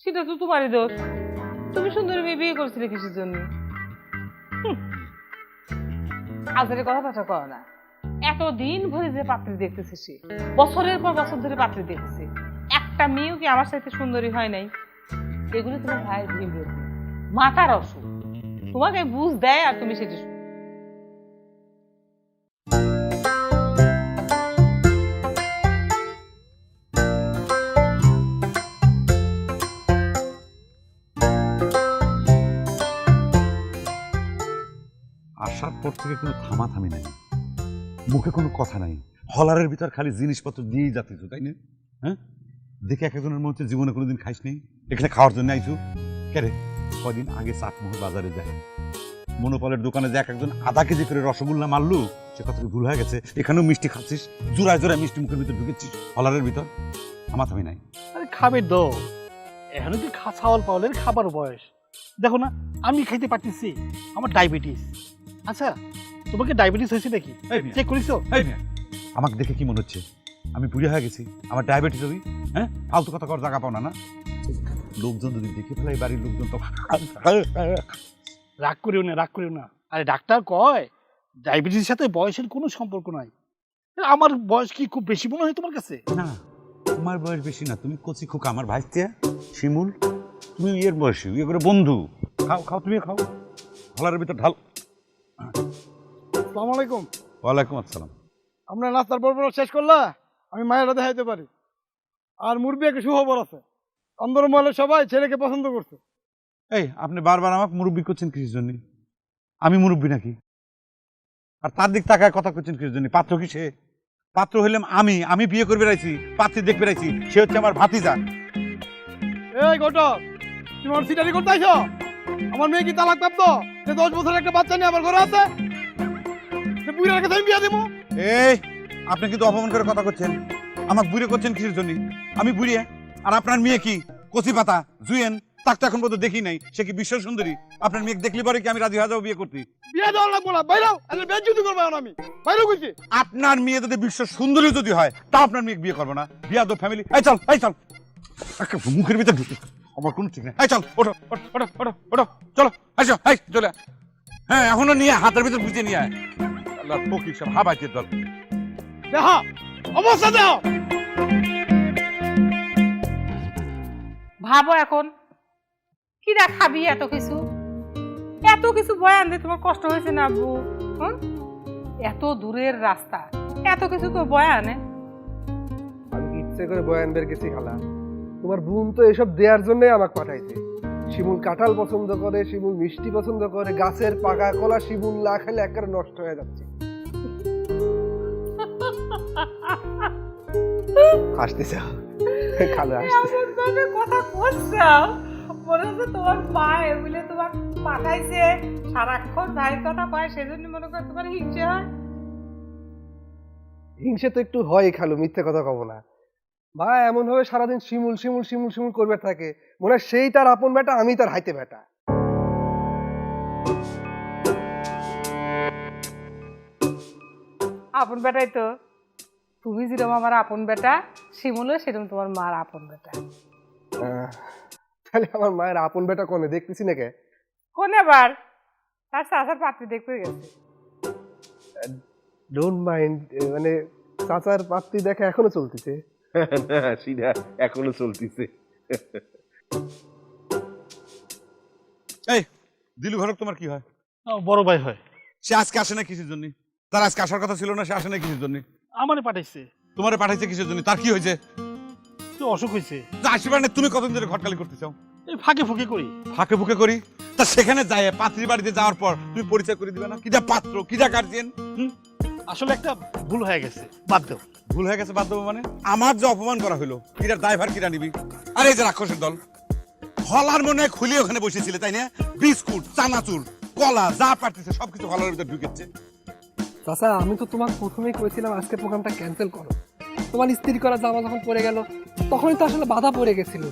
সেটা তো তোমারই দোষ, তুমি সুন্দরী মেয়ে বিয়ে করছিলে কিসের জন্য? আজের কথাবার্তা করো না। এতদিন ভরে যে পাত্রী দেখতেছে, সে বছরের পর বছর ধরে পাত্রী দেখতেছে, একটা একটা মেয়েও কি আমার সাথে সুন্দরী হয় নাই? এগুলো তোমার ভাইয়ের ভিড়, মাথার অসুখ। তোমাকে বুঝ দেয় আর তুমি সেটা শুনো। আসার পর থেকে কোনো থামাথামি নাই, মুখে কোনো কথা নাই, হলারের ভিতর খালি জিনিসপত্র দিয়েই যাচ্ছিস, তাই না? হ্যাঁ, দেখে এক একজনের মধ্যে জীবনে কোনোদিন খাইস নেই, এখানে খাওয়ার জন্য আইছু কেরে? কয়দিন আগে চাটমোহর বাজারে যায়, মনোপলের দোকানে যে এক একজন আধা কেজি করে রসগোল্লা মারলু, সে কথা ভুল হয়ে গেছে। এখানেও মিষ্টি খাচ্ছিস, জোড়ায় জোড়ায় মিষ্টি মুখের ভিতর ঢুকেছিস হলারের ভিতর, থামাথামি নাই। আরে খাবে দো, এখন কি ছাওয়াল পাওয়ালের খাবার বয়স। দেখো না, আমি খাইতে পারতেছি, আমার ডায়াবেটিস। আচ্ছা, তোমাকে ডায়াবেটিস হয়েছে নাকি? চেক করিস? আমাকে দেখে কি মনে হচ্ছে আমি বুড়ি হয়ে গেছি? আমার ডায়াবেটিস হবি? হ্যাঁ, ফালতু কথা কর, জায়গা পাও না। না, লোকজন যদি দেখে ফেলে, এই বাড়ির লোকজন তো রাগ করিও না, রাগ করিও না। আরে ডাক্তার কয় ডায়াবেটিসের সাথে বয়সের কোনো সম্পর্ক নাই। আমার বয়স কি খুব বেশি মনে হয় তোমার কাছে? না, তোমার বয়স বেশি না, তুমি কচি খোকা, আমার ভাইস্তিয়া শিমুল, তুমি ইয়ের বয়সী, ইয়ে করে বন্ধু। খাও খাও, তুমি খাও, হলারের ভিতর ঢাল। আসসালামু আলাইকুম। ওয়ালাইকুম আসসালাম। আমরা নাস্তার পর শেষ করলা, আমি মায়েরা দেখাইতে পারি। আর মুরবি একটা সুখবর আছে, অন্দর মহলে সবাই ছেলেকে পছন্দ করছে। এই, আপনি বারবার আমাকে মুরব্বি করছেন কিসের জন্য? আমি মুরব্বি নাকি? আর তার দিক তাকায় কথা করছেন কিসের জন্য? পাত্র কি সে? পাত্র হইলাম আমি বিয়ে করবে রাইছি, পাত্রী দেখবে রাইছি, সে হচ্ছে আমার ভাতিজা। এই ঘটক, তুমি আমার সিটারি করতে আইছো? আমার মেয়ে কি তালাক প্রাপ্ত? যে 10 বছরের একটা বাচ্চা নিয়ে আমার ঘরে আছে, সে বুড়ার কাছে আমি বিয়ে দেবো? এই, আপনি কিন্তু অপমান করে কথা করছেন। আমাকে বুড়ে করছেন কিসের জন্য? আমি বুড়িয়ে, আর আপনার মেয়ে কি কচি পাতা জুয়েন, তাকে এখন পর্যন্ত দেখি নাই। সে কি বিশ্ব সুন্দরী? আপনার মেয়ে দেখলে পরে কি আমি রাজি হয়ে যাবো বিয়ে করতে? বিয়ে দেওয়া লাগবো না, বাইরেও বেজ্জতি করবো না, আমি বাইরেও কইছি। আপনার মেয়ে যদি বিশ্ব সুন্দরী যদি হয়, তা আপনার মেয়ে বিয়ে করবো না। বিয়া দো ফ্যামিলি। এই চল, এই চল, মুখের ভিতর ঢুকে আমার কোনো ঠিক নেই। এই চল, ওঠো ওঠো ওঠো ওঠো ওঠো, চলো, আসো, এই চলে। হ্যাঁ, এখনো নিয়ে হাতের ভিতর বুঝে নিয়ে আয়। আল্লাহ ফকির সব হাবাইতে দল। দেখো অবস্থা দাও। ভাবো এখন কি খাবি? এত কিছু বয়ান দিয়ে তোমার কষ্ট হয়েছে না আব্বু? এত দূরের রাস্তা, এত কিছু তো বয়ানে। আমি ইচ্ছে করে বয়ান বের গেছি খালা, তোমার বোন তো এসব দেওয়ার জন্যই আমাকে পাঠাইছে। শিমুল কাঁঠাল পছন্দ করে, শিমুল মিষ্টি পছন্দ করে, গাছের পাকা কলা শিমুল না খেলে একেবারে নষ্ট হয়ে যাচ্ছে। আসতেছে খালা, আসতেছে। কথা বলছাও মনে হচ্ছে তোমার মা এগুলো তোমার পাঠাইছে, সারাক্ষণ ভাইয়ের কথা কয়, সেজন্য মনে করে তোমার হিংসে হয়। হিংসে তো একটু হয় খালু, মিথ্যে কথা কব না। ভাই এমন ভাবে সারাদিন শিমুল শিমুল শিমুল শিমুল করবে থাকে, মনে হয় সেই তার আপন বেটা, আমি তার হাইতে বেটা। আপন বেটাই তো, তুমি যেরকম আমার আপন বেটা, শিমুলও সেরকম তোমার মার আপন বেটা। তাহলে আমার মায়ের আপন বেটা কোনে দেখতেছি নাকি? কোন আবার তার চাচার পাত্রী দেখতে গেছে। ডোন্ট মাইন্ড, মানে চাচার পাত্রী দেখা এখনো চলতেছে? না, সেটা এখনো চলতেছে। এই দিলু ঘরক তোমার কি হয়? বড় ভাই হয়। সে আজকে আসে না কিসের জন্য? তার আজকে আসার কথা ছিল না, সে আসে না কিসের জন্য? আমারে পাঠাইছে। তোমারে পাঠাইছে কিসের জন্য? তার কি হয়েছে? অসুখ হয়েছে। আসিবার না, তুমি কতদিন ধরে ঘটকালি করতে চাও? এই ফাঁকে ফুঁকে করি। ফাঁকে ফুঁকে করি? তা সেখানে যায় পাত্রীর বাড়িতে যাওয়ার পর তুমি পরিচয় করে দিবে না? কিটা পাত্র, কিটা গার্জিয়ান? আসলে একটা ভুল হয়ে গেছে, বাদ দাও। ভুল হয়ে গেছে বাদ দেবো মানে? আমার যে অপমান করা হলো, কিটার ড্রাইভার কিটা নিবি? আরে এই যে রাক্ষসের দল, হলার মনে খুলে ওখানে বসেছিলে তাই না? বিস্কুট, চানাচুর, কলা যা পারতেছে সবকিছু হলার ভিতরে ঢুকেছে। চাচা, আমি তো তোমাকে প্রথমেই করেছিলাম আজকের প্রোগ্রামটা ক্যান্সেল করো। তোমার স্ত্রী করা জামা যখন পড়ে গেল, তখনই তো আসলে বাধা পড়ে গেছিল।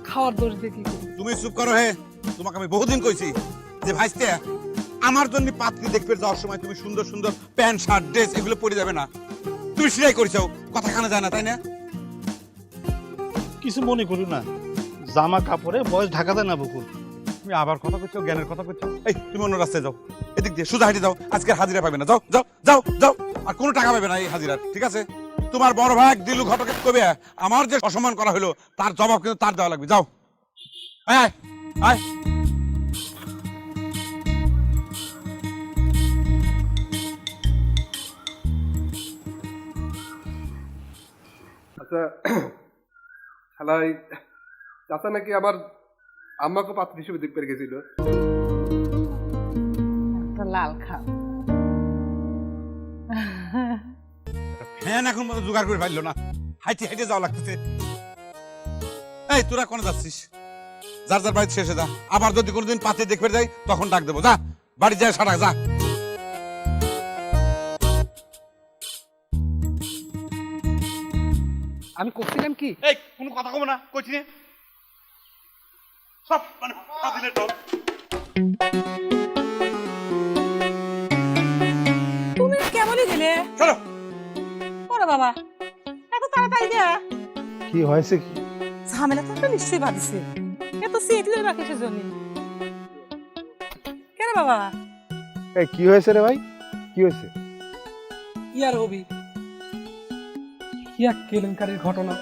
খাওয়ার দোষ দিয়ে কি করি? তুমি চুপ করো হে। তোমাকে আমি বহুদিন কইছি যে ভাইস্তে, আমার জন্য পাত্রী দেখতে যাওয়ার সময় তুমি সুন্দর সুন্দর প্যান্ট শার্ট ড্রেস এগুলো পরে যাবে না। তুমি সেটাই করেছো, কথা কানে যায় না তাই না? কিছু মনে করি না, জামা কাপড়ে বয়স ঢাকা দেয় না বকুল। তুমি আবার কথা করছো, জ্ঞানের কথা করছো। এই তুমি অন্য রাস্তায় যাও, এদিক দিয়ে সোজা হাঁটি যাও, আজকে হাজিরা পাবে না। যাও যাও যাও যাও, আর কোনো টাকা পাবে না এই হাজিরার, ঠিক আছে? তোমার বড় ভাই দিলু ঘটকের কবে আমার যে অসম্মান করা হলো তার জবাব কিন্তু তার দেওয়া লাগবে। যাও, আয় আয় আয়। আচ্ছা খালাই, চাচা নাকি আমার আম্মাকে পাত্র হিসেবে দেখতে গেছিল। লাল খা ফ্যান এখন মতো জোগাড় করে পারলো না, হাইটে হাইটে যাওয়া লাগতেছে। এই তোরা কোনে যাচ্ছিস? যার যার বাড়িতে শেষে যা, আবার যদি কোনোদিন পাতে দেখবে যাই তখন ডাক দেবো। যা বাড়ি যায় সারা যা। আমি করছিলাম কি? এই কোনো কথা কব না, কইছি না সব মানে দিলে টপ। তুমি কেমনই গেলে? চলো। ওরে বাবা, এত তাড়াতাড়ি দেয়া কি হয়েছে? কি ঝামেলা তো একটা নিশ্চয়ই বাঁধিছে। এত সিট লইবা কিসের জন্য? কেন বাবা? এই কি হয়েছে রে ভাই? কি হয়েছে? ইয়ার হবি কি এক কেলেঙ্কারির ঘটনা।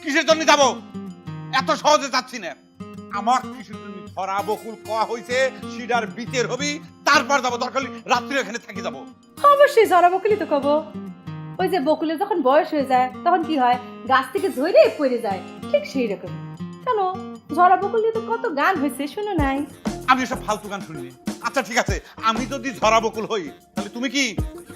কিসের জন্য যাবো? এত সহজে যাচ্ছি না। আমার কিসের জন্য ধরা বকুল কোয়া হইছে, সিডার বিচের হবি, তারপর যাবো। দরকার হলে রাত্রি এখানে থাকি যাবো। অবশ্যই জরা বকুলি তো কব। ওই যে বকুলের যখন বয়স হয়ে যায় তখন কি হয়, গাছ থেকে ঝরে পড়ে যায়, ঠিক সেই রকম। কেন, জরা বকুলি তো কত গান হয়েছে, শুনো নাই? আমি এসব ফালতু গান শুনিনি। আচ্ছা ঠিক আছে, আমি যদি ধরা বকুল হই তাহলে তুমি কি?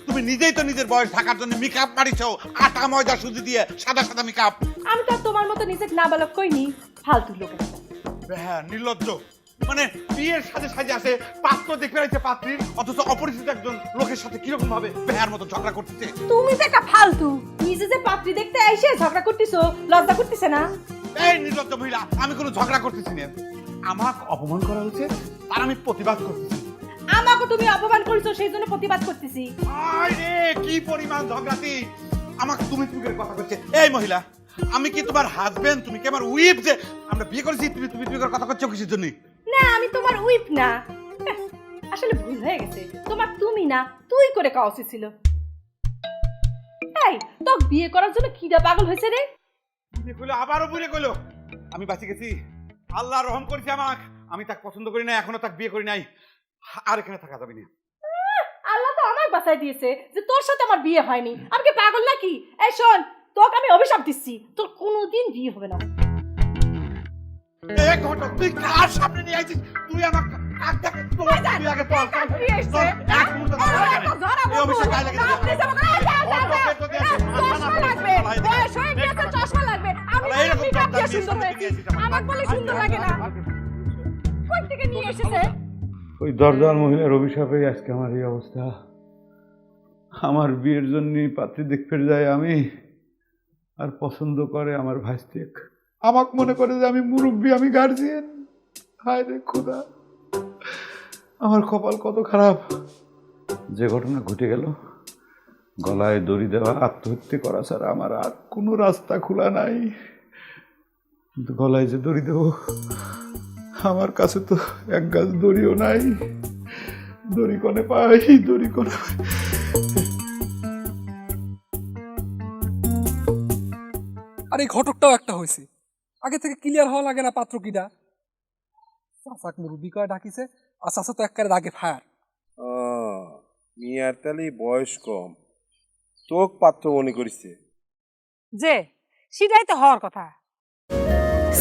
তুমি নিজেই তো নিজের বয়স ঢাকার জন্য মেকআপ মারিছো, আটা ময়দা সুজি দিয়ে সাদা সাদা মেকআপ। আমি তো আর তোমার মতো নিজেকে নাবালক কইনি, ফালতু লোক। হ্যাঁ, নির্লজ্জ। মানে বিয়ের সাথে সাজে আসে, পাত্র দেখে রয়েছে পাত্রীর, অথচ অপরিচিত একজন লোকের সাথে কিরকম ভাবে বেহার মতো ঝগড়া করতেছে। তুমি যে একটা ফালতু, নিজে যে পাত্রী দেখতে আইসে ঝগড়া করতেছো, লজ্জা করতেছে না? এই নির্লজ্জ মহিলা, আমি কোনো ঝগড়া করতেছি না। আমাকে অপমান করা হয়েছে, তার আমি প্রতিবাদ করতেছি। আমাকে তুমি অপমান করেছো, সেই জন্য প্রতিবাদ করতেছি। আরে কি পরিমাণ ঝগড়াতি! আমাকে তুমি তুমি করে কথা করছে। এই মহিলা, আমি কি তোমার হাজবেন্ড? তুমি কি আমার উইফ? যে আমরা বিয়ে করেছি, তুমি তুমি তুমি করে কথা করছো কিসের জন্য? না, আমি তোমার উইফ না। আসলে ভুল হয়ে গেছে, তোমার তুমি না তুই করে কাওয়া উচিত ছিল। এই তো বিয়ে করার জন্য কিডা পাগল হয়েছে রে? বিয়ে করলো, আবারও বুড়ে করলো। আমি বাঁচে গেছি, আল্লাহ রহম করেছে আমাকে। আমি তাকে পছন্দ করি না, এখনো তাকে বিয়ে করি নাই। আর এখানে থাকা যাবে না। আল্লাহ তো আমাকে বাঁচাই দিয়েছে যে তোর সাথে আমার বিয়ে হয়নি। আমি কি পাগল নাকি? এই শোন, তোকে আমি অভিশাপ দিচ্ছি, তোর কোনোদিন বিয়ে হবে না। এই ঘটক, তুই কার সামনে নিয়ে আইছিস? তুই আমার কাক দেখে তোর তুই আগে চল। চল, এক মুহূর্ত দাঁড়া লাগে না। এই অভিষেক গায়ে লাগে যাবে। চশমা লাগবে, বয়স হয়ে গেছে, চশমা লাগবে। আমি মেকআপ দিয়ে সুন্দর হয়েছি, আমাকে বলে সুন্দর লাগে না। কোথা থেকে নিয়ে এসেছে? ওই দরজাল মহিলার অভিশাপে আজকে আমার এই অবস্থা। আমার বিয়ের জন্য পাত্রী দেখতে যায় আমি, আর পছন্দ করে আমার ভাইস্তিক। আমাকে মনে করে যে আমি মুরব্বী, আমি গার্জিয়ান। হায় রে খোদা, আমার কপাল কত খারাপ। যে ঘটনা ঘটে গেল, গলায় দড়ি দেওয়া, আত্মহত্যা করা ছাড়া আমার আর কোনো রাস্তা খোলা নাই। কিন্তু গলায় যে দড়ি দেবো, আমার কাছে তো এক গাছ দড়িও নাই। দড়ি কোনে পাই, দড়ি কোনে পাই। আর এই ঘটকটাও একটা হয়েছে, আগে থেকে ক্লিয়ার হওয়া লাগে না পাত্র কিডা। চাচাক মুরব্বি কয় ডাকিছে, আর চাচা তো একবারে রাগে ফায়ার। মিয়ার তাহলে বয়স কম, তোক পাত্র মনে করিছে। যে সেটাই তো হওয়ার কথা।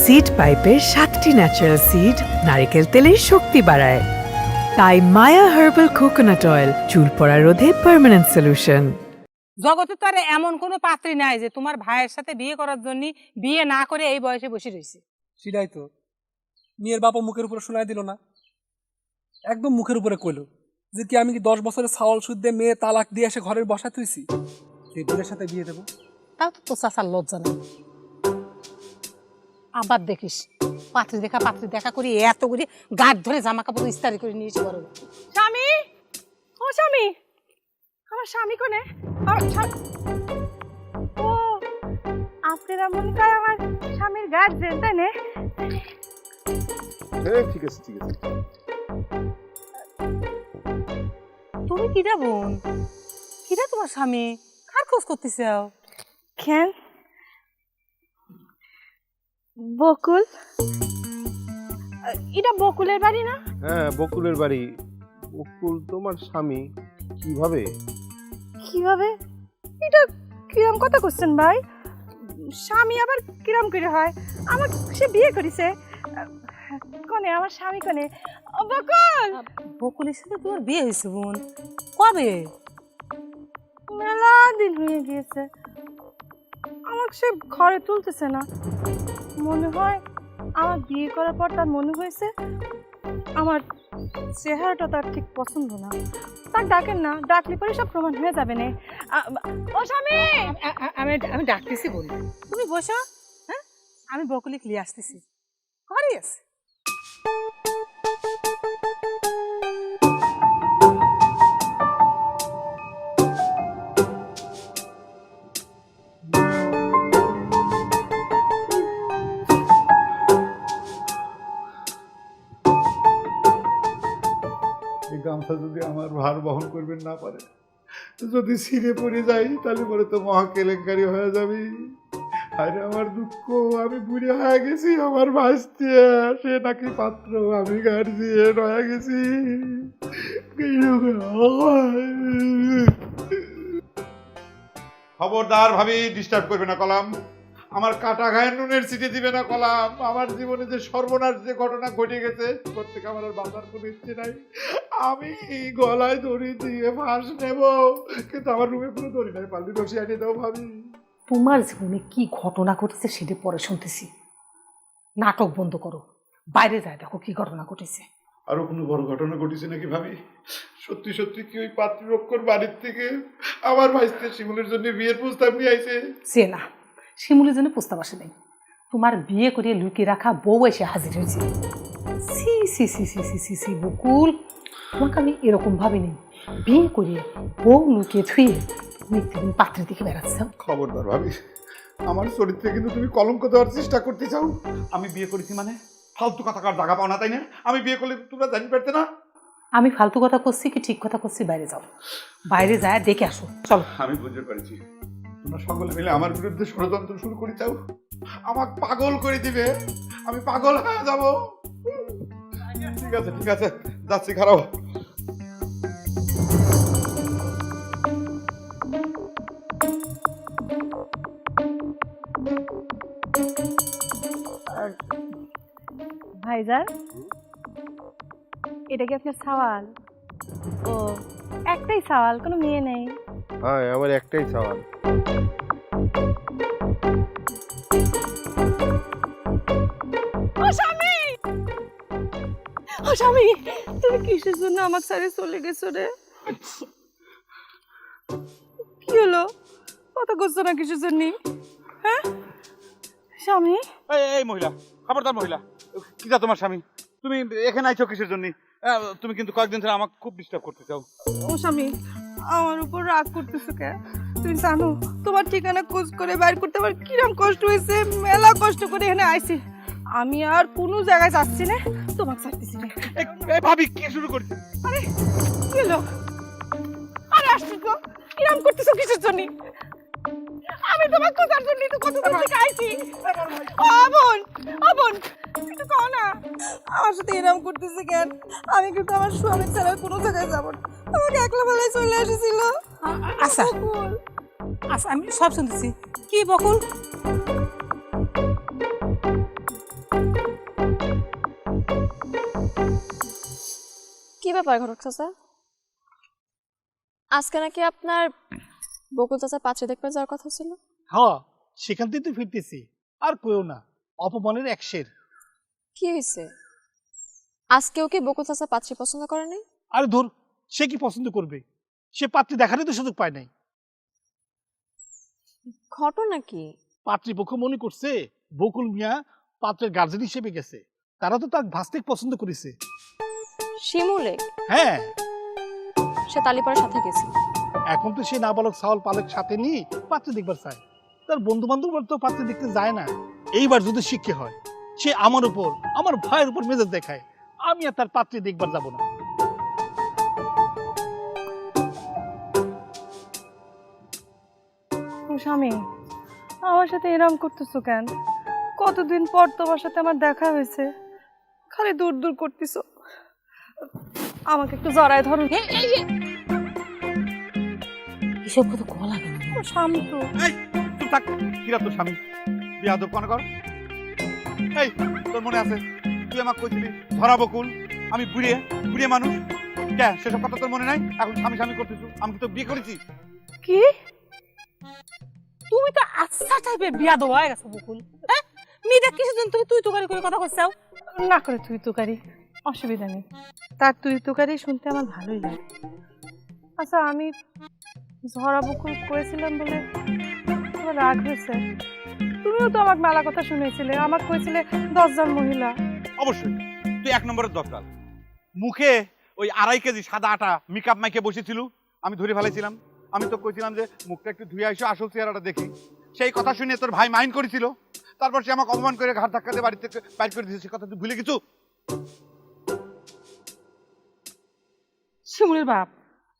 সিড পাইপের 7টি ন্যাচারাল সিড নারকেল তেলের শক্তি বাড়ায়। তাই মায়া হার্বাল কোকোনাট অয়েল চুল পড়া রোধে পার্মানেন্ট সলিউশন। জগতে তো আর এমন কোনো পাত্রী নাই যে তোমার ভাইয়ের সাথে বিয়ে করার জন্য বিয়ে না করে এই বয়সে বসে রয়েছে। সেটাই তো, মেয়ের বাবা মুখের উপরে শোনায় দিল না, একদম মুখের উপরে কইলো যে কি আমি কি 10 বছরের ছাওয়াল সুদ দিয়ে মেয়ে তালাক দিয়ে এসে ঘরের বসায় তুইছি, সেই বোনের সাথে বিয়ে দেবো। তাও তো তোর চাচার লজ্জা নেই। আবার দেখিস পাত্রী দেখা করি এত করে গাঢ় ধরে জামা কাপড় ইস্তারি করে নিয়েছি বড়। স্বামী, ও স্বামী, আমার স্বামী কোনে? আমার স্বামী, ও আপনারা মনে করেন আমার স্বামীর গার্জেন, তাই না? হ্যাঁ ঠিক আছে ঠিক আছে। তুমি কিরা বোন, কিরা তোমার স্বামী, কার খোঁজ করতেছে? কেন বকুল, এটা বকুলের বাড়ি না? হ্যাঁ বকুলের বাড়ি। বকুল তোমার স্বামী? কিভাবে? কিভাবে? এটা কিরম কথা করছেন ভাই? স্বামী আবার কিরম করে হয়? আমার সে বিয়ে করেছে। কোনে আমার স্বামী কোনে? ও বকুল, বকুলের সাথে তোমার বিয়ে হয়েছে বোন? কবে? মেলা দিন হয়ে গিয়েছে। আমাকে সে ঘরে তুলতেছে না। মনে হয় আমার বিয়ে করার পর তার মনে হয়েছে আমার চেহারাটা তার ঠিক পছন্দ না। তার ডাকেন না, ডাকলে পরে সব প্রমাণ হয়ে যাবে না। ও স্বামী, আমি আমি ডাকতেছি বোন, তুমি বসো। হ্যাঁ, আমি বকুলে নিয়ে আসতেছি, ঘরে আছে। এই গামছা যদি আমার ভার বহন করবেন না পারে, যদি ছিঁড়ে পড়ে যাই, তাহলে পরে তো মহা কেলেঙ্কারি হয়ে যাবে। আরে আমার দুঃখ, আমি বুড়ি হয়ে গেছি, আমার ভাসতে সে নাকি পাত্র, আমি গার্জিয়ান হয়ে গেছি। খবরদার ভাবি, ডিস্টার্ব করবে না কলাম। আমার কাটা গায়ে নুনের সিটে দিবে না কলাম। আমার জীবনে যে সর্বনাশ যে ঘটনা ঘটে গেছে, তোর থেকে আমার আর বাঁচার কোনো ইচ্ছে নাই। আমি গলায় দড়ি দিয়ে ফাঁস নেব, কিন্তু আমার রুমে কোনো দড়ি নাই, পাল্লি রসি আনিয়ে দাও ভাবি। তোমার জীবনে কি ঘটনা ঘটেছে সেটা পরে শুনতেছি। নাটক বন্ধ করো, বাইরে যায় দেখো কি ঘটনা ঘটেছে। আরো কোনো বড় ঘটনা ঘটেছে নাকি ভাবি? সত্যি সত্যি কি ওই পাত্রীপক্ষর বাড়ির থেকে আমার ভাইস্তে শিমুলের জন্য বিয়ের প্রস্তাব নিয়ে আইছে? সে না, শিমুলের জন্য প্রস্তাব আসে নাই, তোমার বিয়ে করে লুকিয়ে রাখা বউ এসে হাজির হয়েছে। সি সি সি সি সি সি সি বকুল, তোমাকে আমি এরকম ভাবিনি। বিয়ে করে বউ লুকিয়ে থুয়ে নিত্যদিন পাত্রের দিকে বেড়াচ্ছ। খবরদার ভাবি, আমার চরিত্রে কিন্তু তুমি কলঙ্ক দেওয়ার চেষ্টা করতে চাও। আমি বিয়ে করেছি মানে ফালতু কথা কার জায়গা পাও না, তাই না? আমি বিয়ে করলে তোমরা জানি পারতে না। আমি ফালতু কথা করছি কি ঠিক কথা করছি? বাইরে যাও, বাইরে যায় দেখে আসো, চলো। আমি বুঝতে পারছি তোমরা সকলে মিলে আমার বিরুদ্ধে ষড়যন্ত্র শুরু করে চাও, আমাকে পাগল করে দিবে, আমি পাগল হয়ে যাব। ঠিক আছে ঠিক আছে, যাচ্ছি, খারাপ। ভাইজান, এটা কি আপনার সওয়াল? ও, একটাই সওয়াল, কোনো মেয়ে নেই? হ্যাঁ আমার একটাই সওয়াল। ও স্বামী, ও স্বামী, তুমি কিসের জন্য আমার সাথে চলে গেছো রে? কি হলো, কথা করছো না কিসের জন্য? হ্যাঁ স্বামী? এই মহিলা, খবরদার মহিলা, কি যা তোমার স্বামী? তুমি এখানে আইছো কিসের জন্য? তুমি কিন্তু কয়েকদিন ধরে আমাকে খুব ডিস্টার্ব করতে চাও। ও স্বামী, আমার উপর রাগ করতেছো কে? তুমি জানো তোমার ঠিকানা খোঁজ করে বাইর করতে আমার কিরম কষ্ট হয়েছে? মেলা কষ্ট করে এখানে আইছি। আমি আর কোনো জায়গায় যাচ্ছি না, তোমাকে চাইতেছি না। ভাবি কি শুরু করছে? আরে কি হলো? আরে আসছি তো, কিরম করতেছো কিসের জন্য? আমি তোমার খোঁজার জন্য তো কত দূর থেকে আইছি। বোন, বোন, একটু কও না, আমার সাথে এরকম করতেছে কেন? আমি কিন্তু আমার স্বামী ছাড়া কোনো জায়গায় যাবো না। আমাকে একলা বেলায় চলে এসেছিল। আচ্ছা আচ্ছা, আমি সব শুনতেছি। কি বকুল? কি ব্যাপার ঘটক চাচা? আজকে নাকি আপনার বকুল চাচা পাত্রে দেখতে যাওয়ার কথা ছিল? হ্যাঁ, সেখান থেকে তো ফিরতেছি। আর কইও না, অপমানের একশের। কি হয়েছে? আজকেও কি বকুল চাচা পাত্রী পছন্দ করে নাই? আরে ধর, সে কি পছন্দ করবে? সে পাত্রী দেখারই তো সুযোগ পায় নাই। ঘটনা কি? পাত্রীপক্ষ মনে করছে বকুল মিয়া পাত্রের গার্জেন হিসেবে গেছে, তারা তো তার ভাস্তিক পছন্দ করেছে। শিমুলে? হ্যাঁ, সে তালিপাড়ার সাথে গেছে। এখন তো সে নাবালক সাওয়াল পালক সাথে নিয়ে পাত্রী দেখবার চায়। তার বন্ধু বান্ধব তো পাত্রী দেখতে যায় না। এইবার যদি শিক্ষা হয়, সে আমার উপর, আমার ভাইয়ের উপর মেজাজ দেখায়। আমি আর তার পাত্রী দেখবার যাব না। স্বামী, আমার সাথে এরম করতেছো কেন? কতদিন পর তোমার সাথে আমার দেখা হয়েছে, খালি দূর দূর করতেছো। আমাকে একটু জড়ায় ধরো। এসব কথা কলা কেন? স্বামী তো এই তুই থাক, কিরা তোর স্বামী বিয়াদব কোন কর। এই তোর মনে আছে তুই আমাকে কইছিলি ধরা বকুল, আমি বুড়িয়ে বুড়িয়ে মানুষ, কে সেসব কথা তোর মনে নাই? এখন স্বামী স্বামী করতেছ, আমি কি তো বিয়ে করেছি? কি? তুমি তো আচ্ছা টাইপের বিয়াদব হয়ে গেছো বকুল। হ্যাঁ, মেয়েটা কিছুদিন তুমি তুই তুকারি করে কথা কইছাও। না করে তুই তুকারি, অসুবিধা নেই। তার তুই তুকারি শুনতে আমার ভালোই লাগে। আচ্ছা, আমি ঝরা বকুল করেছিলাম বলে তোমার রাগ হয়েছে? তুমিও তো আমার মেলা কথা শুনেছিলে, আমার কইছিলে 10 জন মহিলা। অবশ্যই তুই 1 নম্বরের দরকার। মুখে ওই 2.5 কেজি সাদা আটা মেকআপ মাইকে বসেছিল, আমি ধরে ফেলেছিলাম। আমি তো কইছিলাম যে মুখটা একটু ধুয়ে আসো, আসল চেহারাটা দেখি। সেই কথা শুনে তোর ভাই মাইন্ড করেছিল, তারপর সে আমাকে অপমান করে ঘাট ধাক্কা দিয়ে বাড়ি থেকে বাইর করে দিয়েছে। সে কথা তুই ভুলে গেছো? শিমুলের বাপ,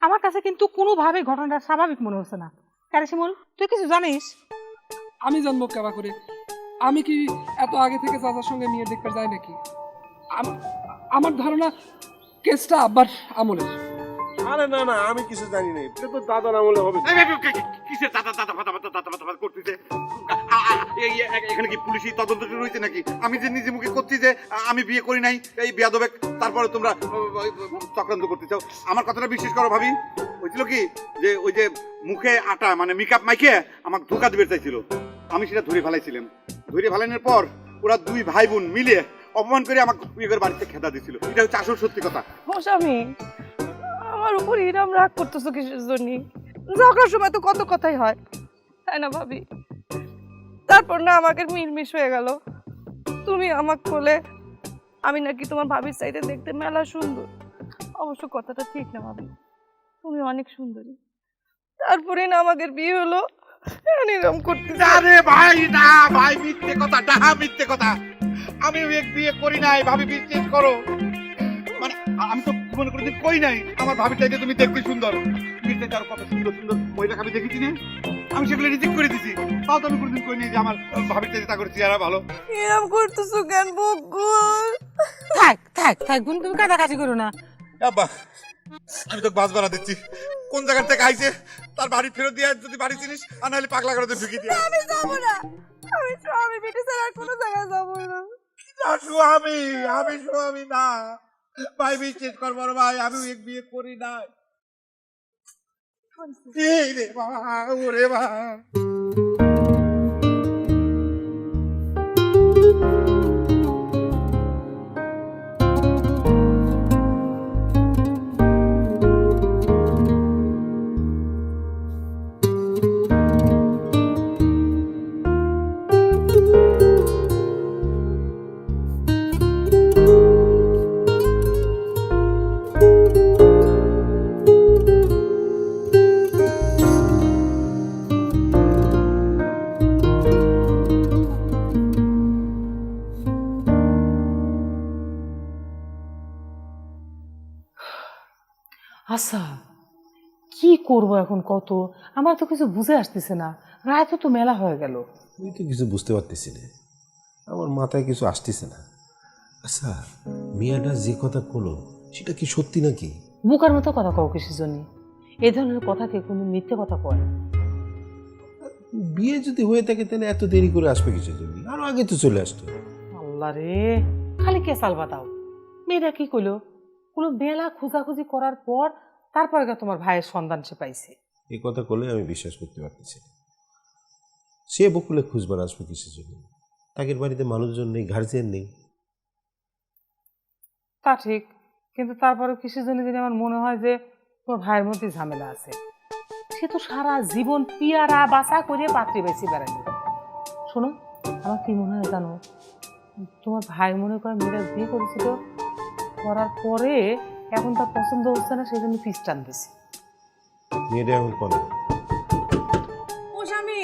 আমার কাছে কিন্তু কোনোভাবে ঘটনাটা স্বাভাবিক মনে হচ্ছে না। কারে শিমুল, তুই কিছু জানিস? আমি জানবো কেবা করে? আমি কি এত আগে থেকে চাচার সঙ্গে মেয়ে দেখতে যাই নাকি? আমার ধারণা কেসটা আব্বার আমলের। আরে না না, আমি কিছু জানি না, এটা তো দাদার আমলে হবে। কিসের দাদা দাদা ফাতা করতেছে? এখানে কি পুলিশি তদন্ত রয়েছে নাকি? আমি যে নিজে মুখে করছি যে আমি বিয়ে করি নাই, এই বিয়াদবে, তারপরে তোমরা চক্রান্ত করতে চাও। আমার কথাটা বিশ্বাস করো ভাবি, হয়েছিল কি যে ওই যে মুখে আটা মানে মেকআপ মাইকে আমাকে ধোকা দিবে চাইছিল, আমি সেটা ধরে ফেলাইছিলাম। ধরে ফেলানোর পর ওরা 2 ভাই বোন মিলে অপমান করে আমাকে বিয়ের বাড়িতে খেদা দিছিল। এটা হচ্ছে আসল সত্যি কথা। ও স্বামী, আমার উপর এরম রাগ করতেছো কিসের জন্য? ঝগড়ার সময় তো কত কথাই হয়, তাই না ভাবি? তারপর না আমাকে মিলমিশ হয়ে গেল। তুমি আমাকে বলে আমি নাকি তোমার ভাবির চাইতে দেখতে মেলা সুন্দর। অবশ্য কথাটা ঠিক না ভাবি, তুমি অনেক সুন্দরী। তারপরে না আমাদের বিয়ে হলো, এরকম করতে। আরে ভাই না ভাই, মিথ্যে কথা, ডাহা মিথ্যে কথা। আমি বিয়ে করি নাই, ভাবি বিশ্বাস করো। মানে আমি তো মনে করি যে কই নাই। আমার ভাবির চাইতে তুমি দেখতে সুন্দর, মিথ্যে আর কত সুন্দর সুন্দর মহিলাকে আমি দেখেছি না, আমি সেগুলো রিজেক্ট করে দিছি। তাও তো আমি কোনোদিন কই নাই যে আমার ভাবির চাইতে তা করে চেহারা ভালো। এরকম করতেছো কেন বকুল? থাক থাক থাক বোন, তুমি কাটাকাটি করো না। আব্বা, আমি তো বাস ভাড়া দিচ্ছি, কোন জায়গা থেকে আইছে তার বাড়ি ফেরত দিয়ে যদি বাড়ি চিনিস, আর নাহলে পাগলা করে ঢুকি দিয়ে। আমি যাবো না, আমি স্বামী বেটে ছাড়া আর কোনো জায়গায় যাবো না। আমি স্বামী না ভাই, বিশ্বাস কর বড় ভাই, আমি বিয়ে করি নাই। রে বাবা, ওরে বাবা। আচ্ছা, কি করবো এখন? কত আমার তো কিছু বুঝে আসতেছে না। রায় তো মেলা হয়ে গেল। আমি তো কিছু বুঝতে পারতেছি না, আমার মাথায় কিছু আসতেছে না। আচ্ছা, মিয়াটা যে কথা বলো সেটা কি সত্যি নাকি? মুখের মতো কথা কও কিসের জন্য? এই ধরনের কথা কে কোনো মিথ্যে কথা কয়? বিয়ে যদি হয়ে থাকে তাহলে এত দেরি করে আসবে কিসের জন্য? আরো আগে তো চলে আসতো। আল্লাহ রে, খালি কে চাল বাতাও। মেয়েরা কি কইলো? কোনো মেলা খোঁজাখুঁজি করার পর তারপরে তোমার ভাইয়ের সন্ধান সে পাইছে। এই কথা বলে আমি বিশ্বাস করতে পারতেছি না। সে বকুলে খুঁজবার আসবে কিসের জন্য? তাদের বাড়িতে মানুষজন নেই, গার্জিয়ান নেই। তা ঠিক, কিন্তু তারপরে কিসের জন্য যদি আমার মনে হয় যে তোমার ভাইয়ের মধ্যে ঝামেলা আছে। সে তো সারা জীবন পিয়ারা বাসা করে পাত্রী বেশি বেড়ালো। শোনো, আমার কি মনে হয় জানো, তোমার ভাই মনে করে মেয়েরা বিয়ে করেছিল, করার পরে এখন তার পছন্দ হচ্ছে না, সেই জন্য পিস টান দিছে। মেয়েটা এখন করে ও স্বামী,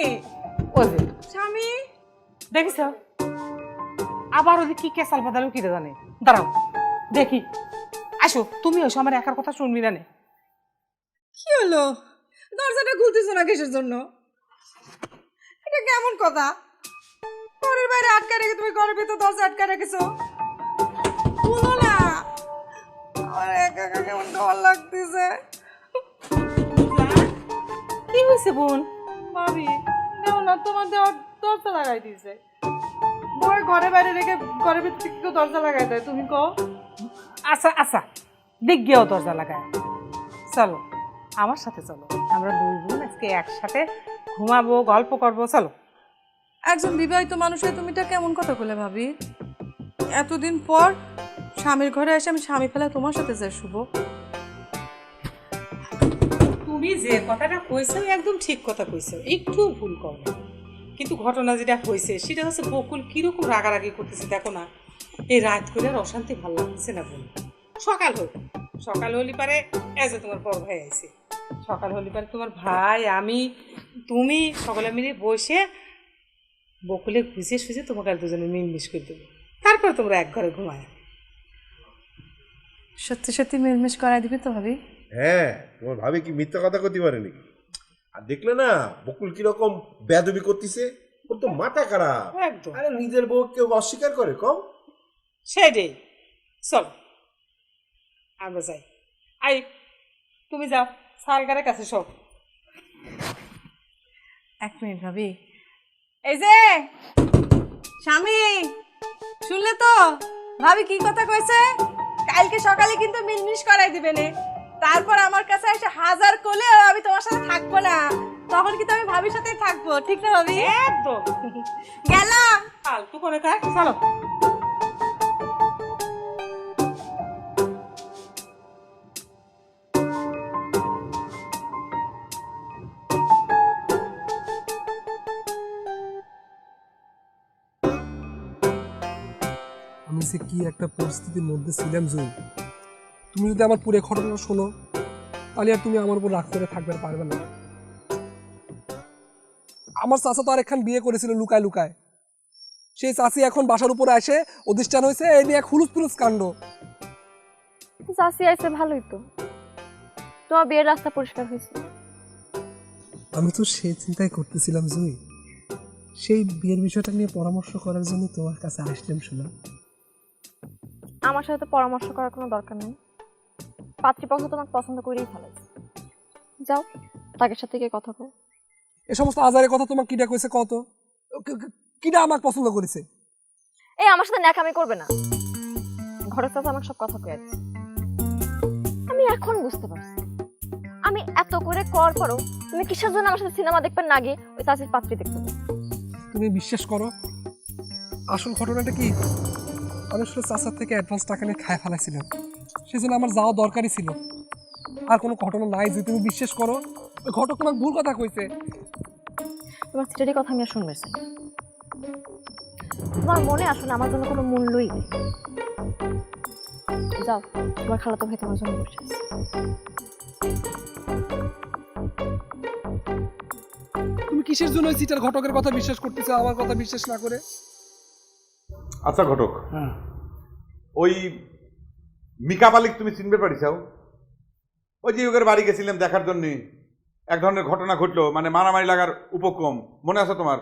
ও যে স্বামী, দেখিস আবার ওদের কি কেসাল বাদালো কি জানে। দাঁড়াও দেখি, আসো তুমি এসো, আমার একার কথা শুনবি না। কি হলো? দরজাটা খুলতেছো না কিসের জন্য? এটা কেমন কথা? ঘরের বাইরে আটকা রেখে তুমি ঘরের ভিতর দরজা আটকা রেখেছো। খুলো না, আমার একা একা কেমন খাবার লাগতেছে। কি হয়েছে বোন? ভাবি দেও না, তোমার দেওয়ার দরজা লাগাই দিয়েছে। বই ঘরে বাইরে রেখে ঘরের ভিতর থেকে কেউ দরজা লাগাই দেয়, তুমি কও? আচ্ছা আচ্ছা, দেখ গিয়েও দরজা লাগায়। চলো আমার সাথে চলো, আমরা দুই বোন আজকে একসাথে ঘুমাবো, গল্প করবো। চলো। একজন বিবাহিত মানুষ হয়ে তুমি এটা কেমন কথা বলে ভাবি? এতদিন পর স্বামীর ঘরে এসে আমি স্বামী ফেলা তোমার সাথে যাই শুভ। তুমি যে কথাটা কইছো একদম ঠিক কথা কইছো, একটু ভুল করো না। কিন্তু ঘটনা যেটা হয়েছে সেটা হচ্ছে বকুল কিরকম রাগারাগি করতেছে দেখো না। এই রাত করে আর অশান্তি ভালো লাগতেছে না বোন। সকাল হলি পারে এই যে তোমার বড় ভাই আইছে, সকাল হলি পারে তোমার ভাই আমি তুমি সকলে মিলে বসে বকুলে খুঁজে সুঝে তোমাকে আর দুজনে মিলমিশ করে দেবো, তারপর তোমরা এক ঘরে ঘুমায়। সত্যি সত্যি মিলমিশ করাই দিবি তো ভাবি? হ্যাঁ, তোমার ভাবি কি মিথ্যা কথা করতে পারে নাকি? আর দেখলে না বকুল কিরকম বেয়াদবি করতেছে, ওর তো মাথা খারাপ। একদম। আরে নিজের বউ কেউ অস্বীকার করে কম? সেটাই। চল আমরা যাই। আই তুমি যাও সালগারের কাছে সব। এক মিনিট ভাবি, এই যে স্বামী শুনলে তো ভাবি কি কথা কইছে? কালকে সকালে কিন্তু মিলমিশ করাই দিবে নে, তারপর আমার কাছে এসে হাজার কোলে আমি তোমার সাথে থাকবো না, তখন কিন্তু আমি ভাবির সাথেই থাকবো, ঠিক না ভাবি? একদম। গেলাম। ফালতু করে থাক, চলো। আমি যে কি একটা পরিস্থিতির মধ্যে ছিলাম জুই, তুমি যদি আমার পুরো ঘটনা শোনো তাহলে আর তুমি আমার উপর রাগ করে থাকবে পারবে না। আমার চাচা তো আর একখান বিয়ে করেছিল লুকায় লুকায়, সেই চাচি এখন বাসার উপরে এসে অধিষ্ঠান হয়েছে, এই নিয়ে এক হুলুস পুলুস কাণ্ড। চাষি আইছে ভালোই তো, তোমার বিয়ের রাস্তা পরিষ্কার হয়েছে। আমি তো সেই চিন্তাই করতেছিলাম জুই, সেই বিয়ের বিষয়টা নিয়ে পরামর্শ করার জন্য তোমার কাছে আসলাম। শোনা, আমার সাথে তো পরামর্শ করার কোনো দরকার নেই, পাত্রীপক্ষ তোমাকে পছন্দ করেই ফেলেছে। যাও তাকে সাথে গিয়ে কথা বল। এ সমস্ত আজারের কথা তোমার কিটা কইছে কত? কিটা আমাকে পছন্দ করেছে? এই আমার সাথে ন্যাকামি করবে না, ঘরের সাথে আমাকে সব কথা কয়ে দিচ্ছে। আমি এখন বুঝতে পারছি আমি এত করে কর করো তুমি কিসের জন্য আমার সাথে সিনেমা দেখবেন না গিয়ে ওই চাচির পাত্রী দেখতে। তুমি বিশ্বাস করো, আসল ঘটনাটা কি, আমি আসলে চাচার থেকে অ্যাডভান্স টাকা নিয়ে খায় ফেলাইছিলাম, সেজন্য আমার যাওয়া দরকারই ছিল। আর কোনো ঘটনা নাই যে, তুমি বিশ্বাস করো ওই ঘটক তোমাকে ভুল কথা কইছে। তোমার স্ত্রীর কথা আমি আর শুনবে চাই, তোমার মনে আসলে আমার জন্য কোনো মূল্যই নেই। যাও তোমার খালাতো ভাই তোমার জন্য বসে আছে। তুমি কিসের জন্য ওই চিটার ঘটকের কথা বিশ্বাস করতেছো আমার কথা বিশ্বাস না করে? আচ্ছা ঘটক, ওই মিকা মালিক তুমি চিনতে পারিছাও? ওই যে ওদের বাড়ি গেছিলাম দেখার জন্য, এক ধরনের ঘটনা ঘটলো, মানে মারামারি লাগার উপক্রম, মনে আছে তোমার?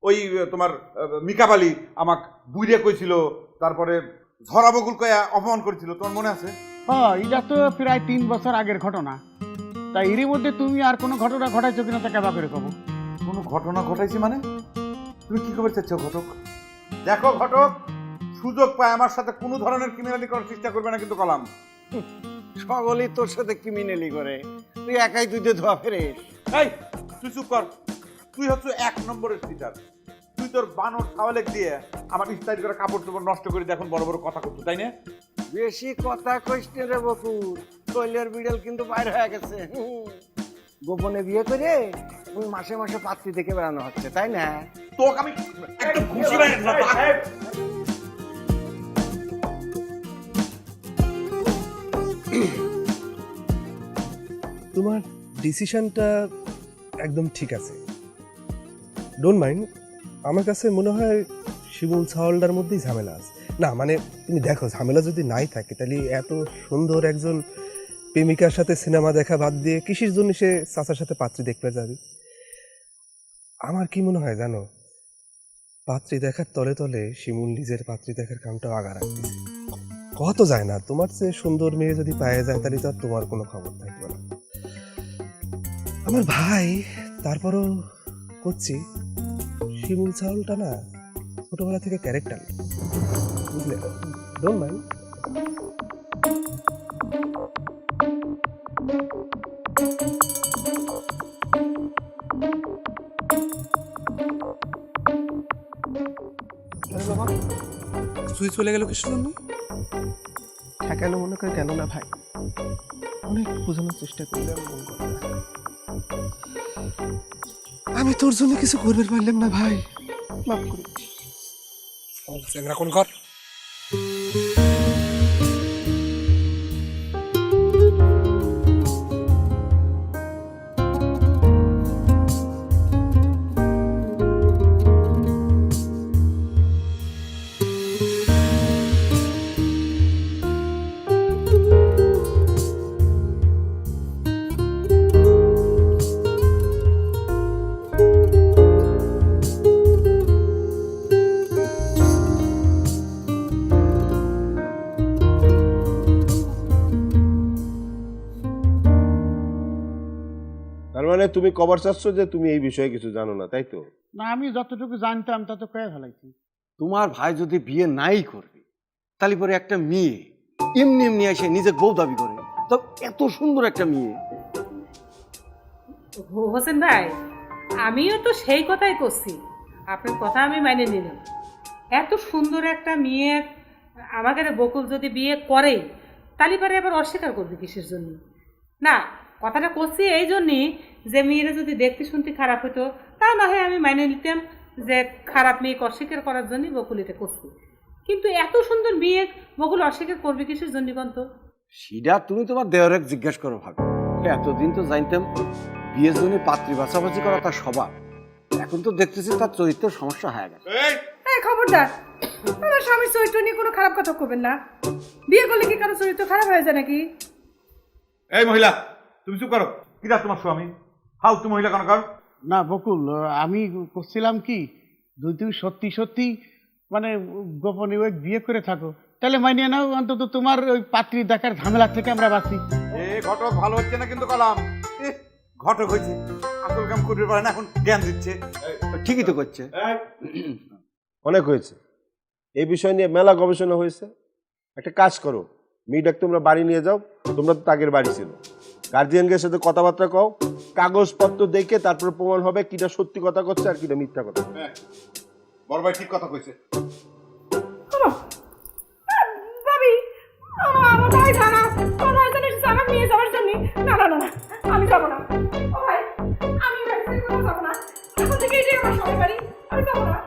ওই তোমার মিকা বালি আমাক বুইরে কইছিল, তারপরে ধরা বকুল কয়া অপমান করেছিল, তোমার মনে আছে? হ্যাঁ, এটা তো প্রায় 3 বছর আগের ঘটনা। তাই এরই মধ্যে তুমি আর কোনো ঘটনা ঘটাইছো কিনা তা কেবা করে কব? কোনো ঘটনা ঘটাইছি মানে? তুমি কি খবর চাচ্ছ ঘটক? দেখো ঘটক, সুযোগ পায় আমার সাথে কোনো ধরনের ক্রিমিনালি করার চেষ্টা করবে না কিন্তু কলাম। সকলেই তোর সাথে ক্রিমিনালি করে, তুই একাই দুধে ধোয়া ফেরিস। এই তুই চুপ কর, তুই হচ্ছে 1 নম্বরের সিটার। তুই তোর বানর ছাওয়ালেক দিয়ে আমার ইস্তারি করে কাপড় চোপড় নষ্ট করে দিয়ে এখন বড় বড় কথা করছো, তাই না? বেশি কথা কইস না রে বকুল, কইলের বিড়াল কিন্তু বাইর হয়ে গেছে। গোপনে বিয়ে করে তুমি মাসে মাসে পাত্রী দেখে বেড়ানো হচ্ছে, তাই না? তোকে আমি একদম ঘুষি মারি না। তোমার ডিসিশনটা একদম ঠিক আছে, ডোন্ট মাইন্ড। আমার কাছে মনে হয় শিমুল ছাওয়ালটার মধ্যেই ঝামেলা আছে। না মানে তুমি দেখো, ঝামেলা যদি নাই থাকে তাহলে এত সুন্দর একজন প্রেমিকার সাথে সিনেমা দেখা বাদ দিয়ে কিসের জন্য সে চাচার সাথে পাত্রী দেখতে যাবে? আমার কি মনে হয় জানো, পাত্রী দেখার তলে তলে শিমুল নিজের পাত্রী দেখার কামটাও আগা রাখতেছে। কত যায় না, তোমার চেয়ে সুন্দর মেয়ে যদি পায়ে যায় তাহলে তো আর তোমার কোনো খবর থাকবে না। আমার ভাই তারপরও করছি, শিমুল ছাওয়ালটা না ছোটবেলা থেকে ক্যারেক্টার, বুঝলে? Don't mind. বাবা তুই চলে গেল কিসের জন্য? ঠেকানো মনে করে গেল না ভাই, অনেক বোঝানোর চেষ্টা করলাম, মন করে না। আমি তোর জন্য কিছু করবে পারলাম না ভাই, মাফ করে দিস। কোন ঘর? তার মানে তুমি কভার চাচ্ছ যে তুমি এই বিষয়ে কিছু জানো না, তাই তো? না, আমি যতটুকু জানতাম তত কয়ে ফেলাইছি। তোমার ভাই যদি বিয়ে নাই করবে তাহলে পরে একটা মেয়ে এমনি এমনি এসে নিজের বউ দাবি করে, তো এত সুন্দর একটা মেয়ে। হোসেন ভাই, আমিও তো সেই কথাই করছি, আপনার কথা আমি মেনে নিলাম। এত সুন্দর একটা মেয়ে আমাদের বকুল যদি বিয়ে করে তাহলে পরে আবার অস্বীকার করবে কিসের জন্য? না, কথাটা করছি এই জন্যই যে মেয়েরা যদি দেখতে শুনতে খারাপ হতো তা না হয় আমি মেনে নিতাম যে খারাপ মেয়েকে অস্বীকার করার জন্যই বকুল এটা করছি, কিন্তু এত সুন্দর মেয়ে বকুল অস্বীকার করবে কিসের জন্য বলতো? সেটা তুমি তোমার দেওয়ারে জিজ্ঞেস করো ভাবি। এতদিন তো জানতাম বিয়ের জন্য পাত্রী বাছাবাছি করা তার স্বভাব, এখন তো দেখতেছি তার চরিত্রের সমস্যা হয়ে গেছে। খবরদার, আমার স্বামীর চরিত্র নিয়ে কোনো খারাপ কথা করবেন না। বিয়ে করলে কি কারো চরিত্র খারাপ হয়ে যায় নাকি? এই মহিলা, তুমি চুপ করো। কিরা তোমার স্বামী? ফালতু মহিলা কেন কর? না বকুল, আমি করছিলাম কি, যদি তুমি সত্যি সত্যি মানে গোপনে ওই বিয়ে করে থাকো তাহলে মানিয়ে নাও, অন্তত তোমার ওই পাত্রী দেখার ঝামেলা থেকে আমরা বাঁচি। এ ঘটক ভালো হচ্ছে না কিন্তু কলাম। ঘটক হয়েছে, আসল কাম করতে পারে না, এখন জ্ঞান দিচ্ছে। ঠিকই তো করছে। অনেক হয়েছে, এই বিষয় নিয়ে মেলা গবেষণা হয়েছে। একটা কাজ করো, মেয়েটাকে তোমরা বাড়ি নিয়ে যাও, তোমরা তো তাগের বাড়ি ছিল, গার্জিয়ানদের সাথে কথাবার্তা কও, কাগজপত্র দেখে তারপর প্রমাণ হবে কিটা সত্যি কথা করছে আর কিটা মিথ্যা কথা। বড় ভাই ঠিক কথা কইছে। ভাবি, আমার ভাই জানা, আমার ভাই জানা এসেছে আমার মেয়ে যাওয়ার জন্য। না না না না, আমি যাবো না। ও ভাই, আমি বাড়ি থেকে কোথাও যাবো না। এখন থেকে এটাই আমার সবাই বাড়ি, আমি যাবো না।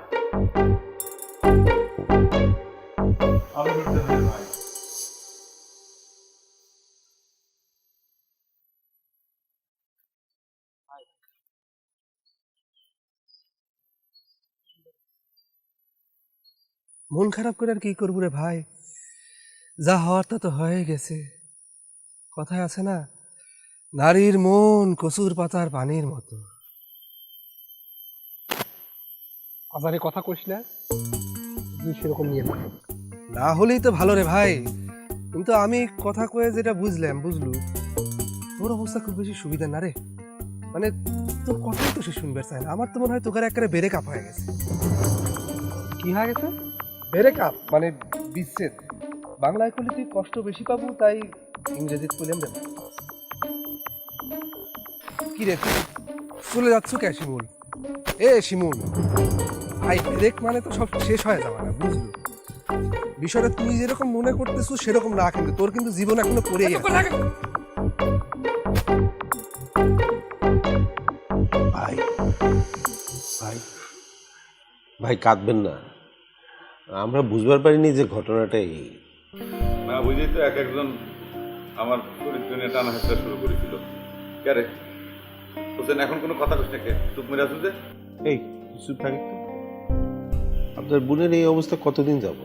মন খারাপ করে আর কি করবো রে ভাই, যা হওয়ার তা তো হয়ে গেছে। কথায় আছে না, নারীর মন কচুর পাতার পানির মতো। আজারে কথা কইস না, তুই সেরকম নিয়ে থাক। না হলেই তো ভালো রে ভাই, কিন্তু আমি কথা কয়ে যেটা বুঝলু, তোর অবস্থা খুব বেশি সুবিধা না রে। মানে তোর কথাই তো সে শুনবে চায় না। আমার তো মনে হয় তোকার একেবারে বেড়ে কাপ হয়ে গেছে। কি হয়ে গেছে? ব্রেক আপ মানে বিচ্ছেদ। বাংলায় করলে তুই কষ্ট বেশি পাবো, তাই ইংরেজিতে করলাম রে। কি রে চলে যাচ্ছ কে শিমুল? এ শিমুল ভাই, ব্রেক মানে তো সব শেষ হয়ে যাওয়া না, বুঝলো? বিষয়টা তুই যেরকম মনে করতেছো সেরকম না, কিন্তু তোর কিন্তু জীবন এখনো পড়ে গেছে। ভাই ভাই ভাই কাঁদবেন না, আমরা বুঝবার পারিনি যে ঘটনাটা এই। না বুঝেই তো এক একজন আমার চরিত্র নিয়ে টানা হেঁচড়া শুরু করেছিল। কে রে হোসেন, এখন কোনো কথা কইস না কে? চুপ মেরে আসু যে। এই চুপ থাকি তো, আপনার বোনের এই অবস্থা কতদিন যাব?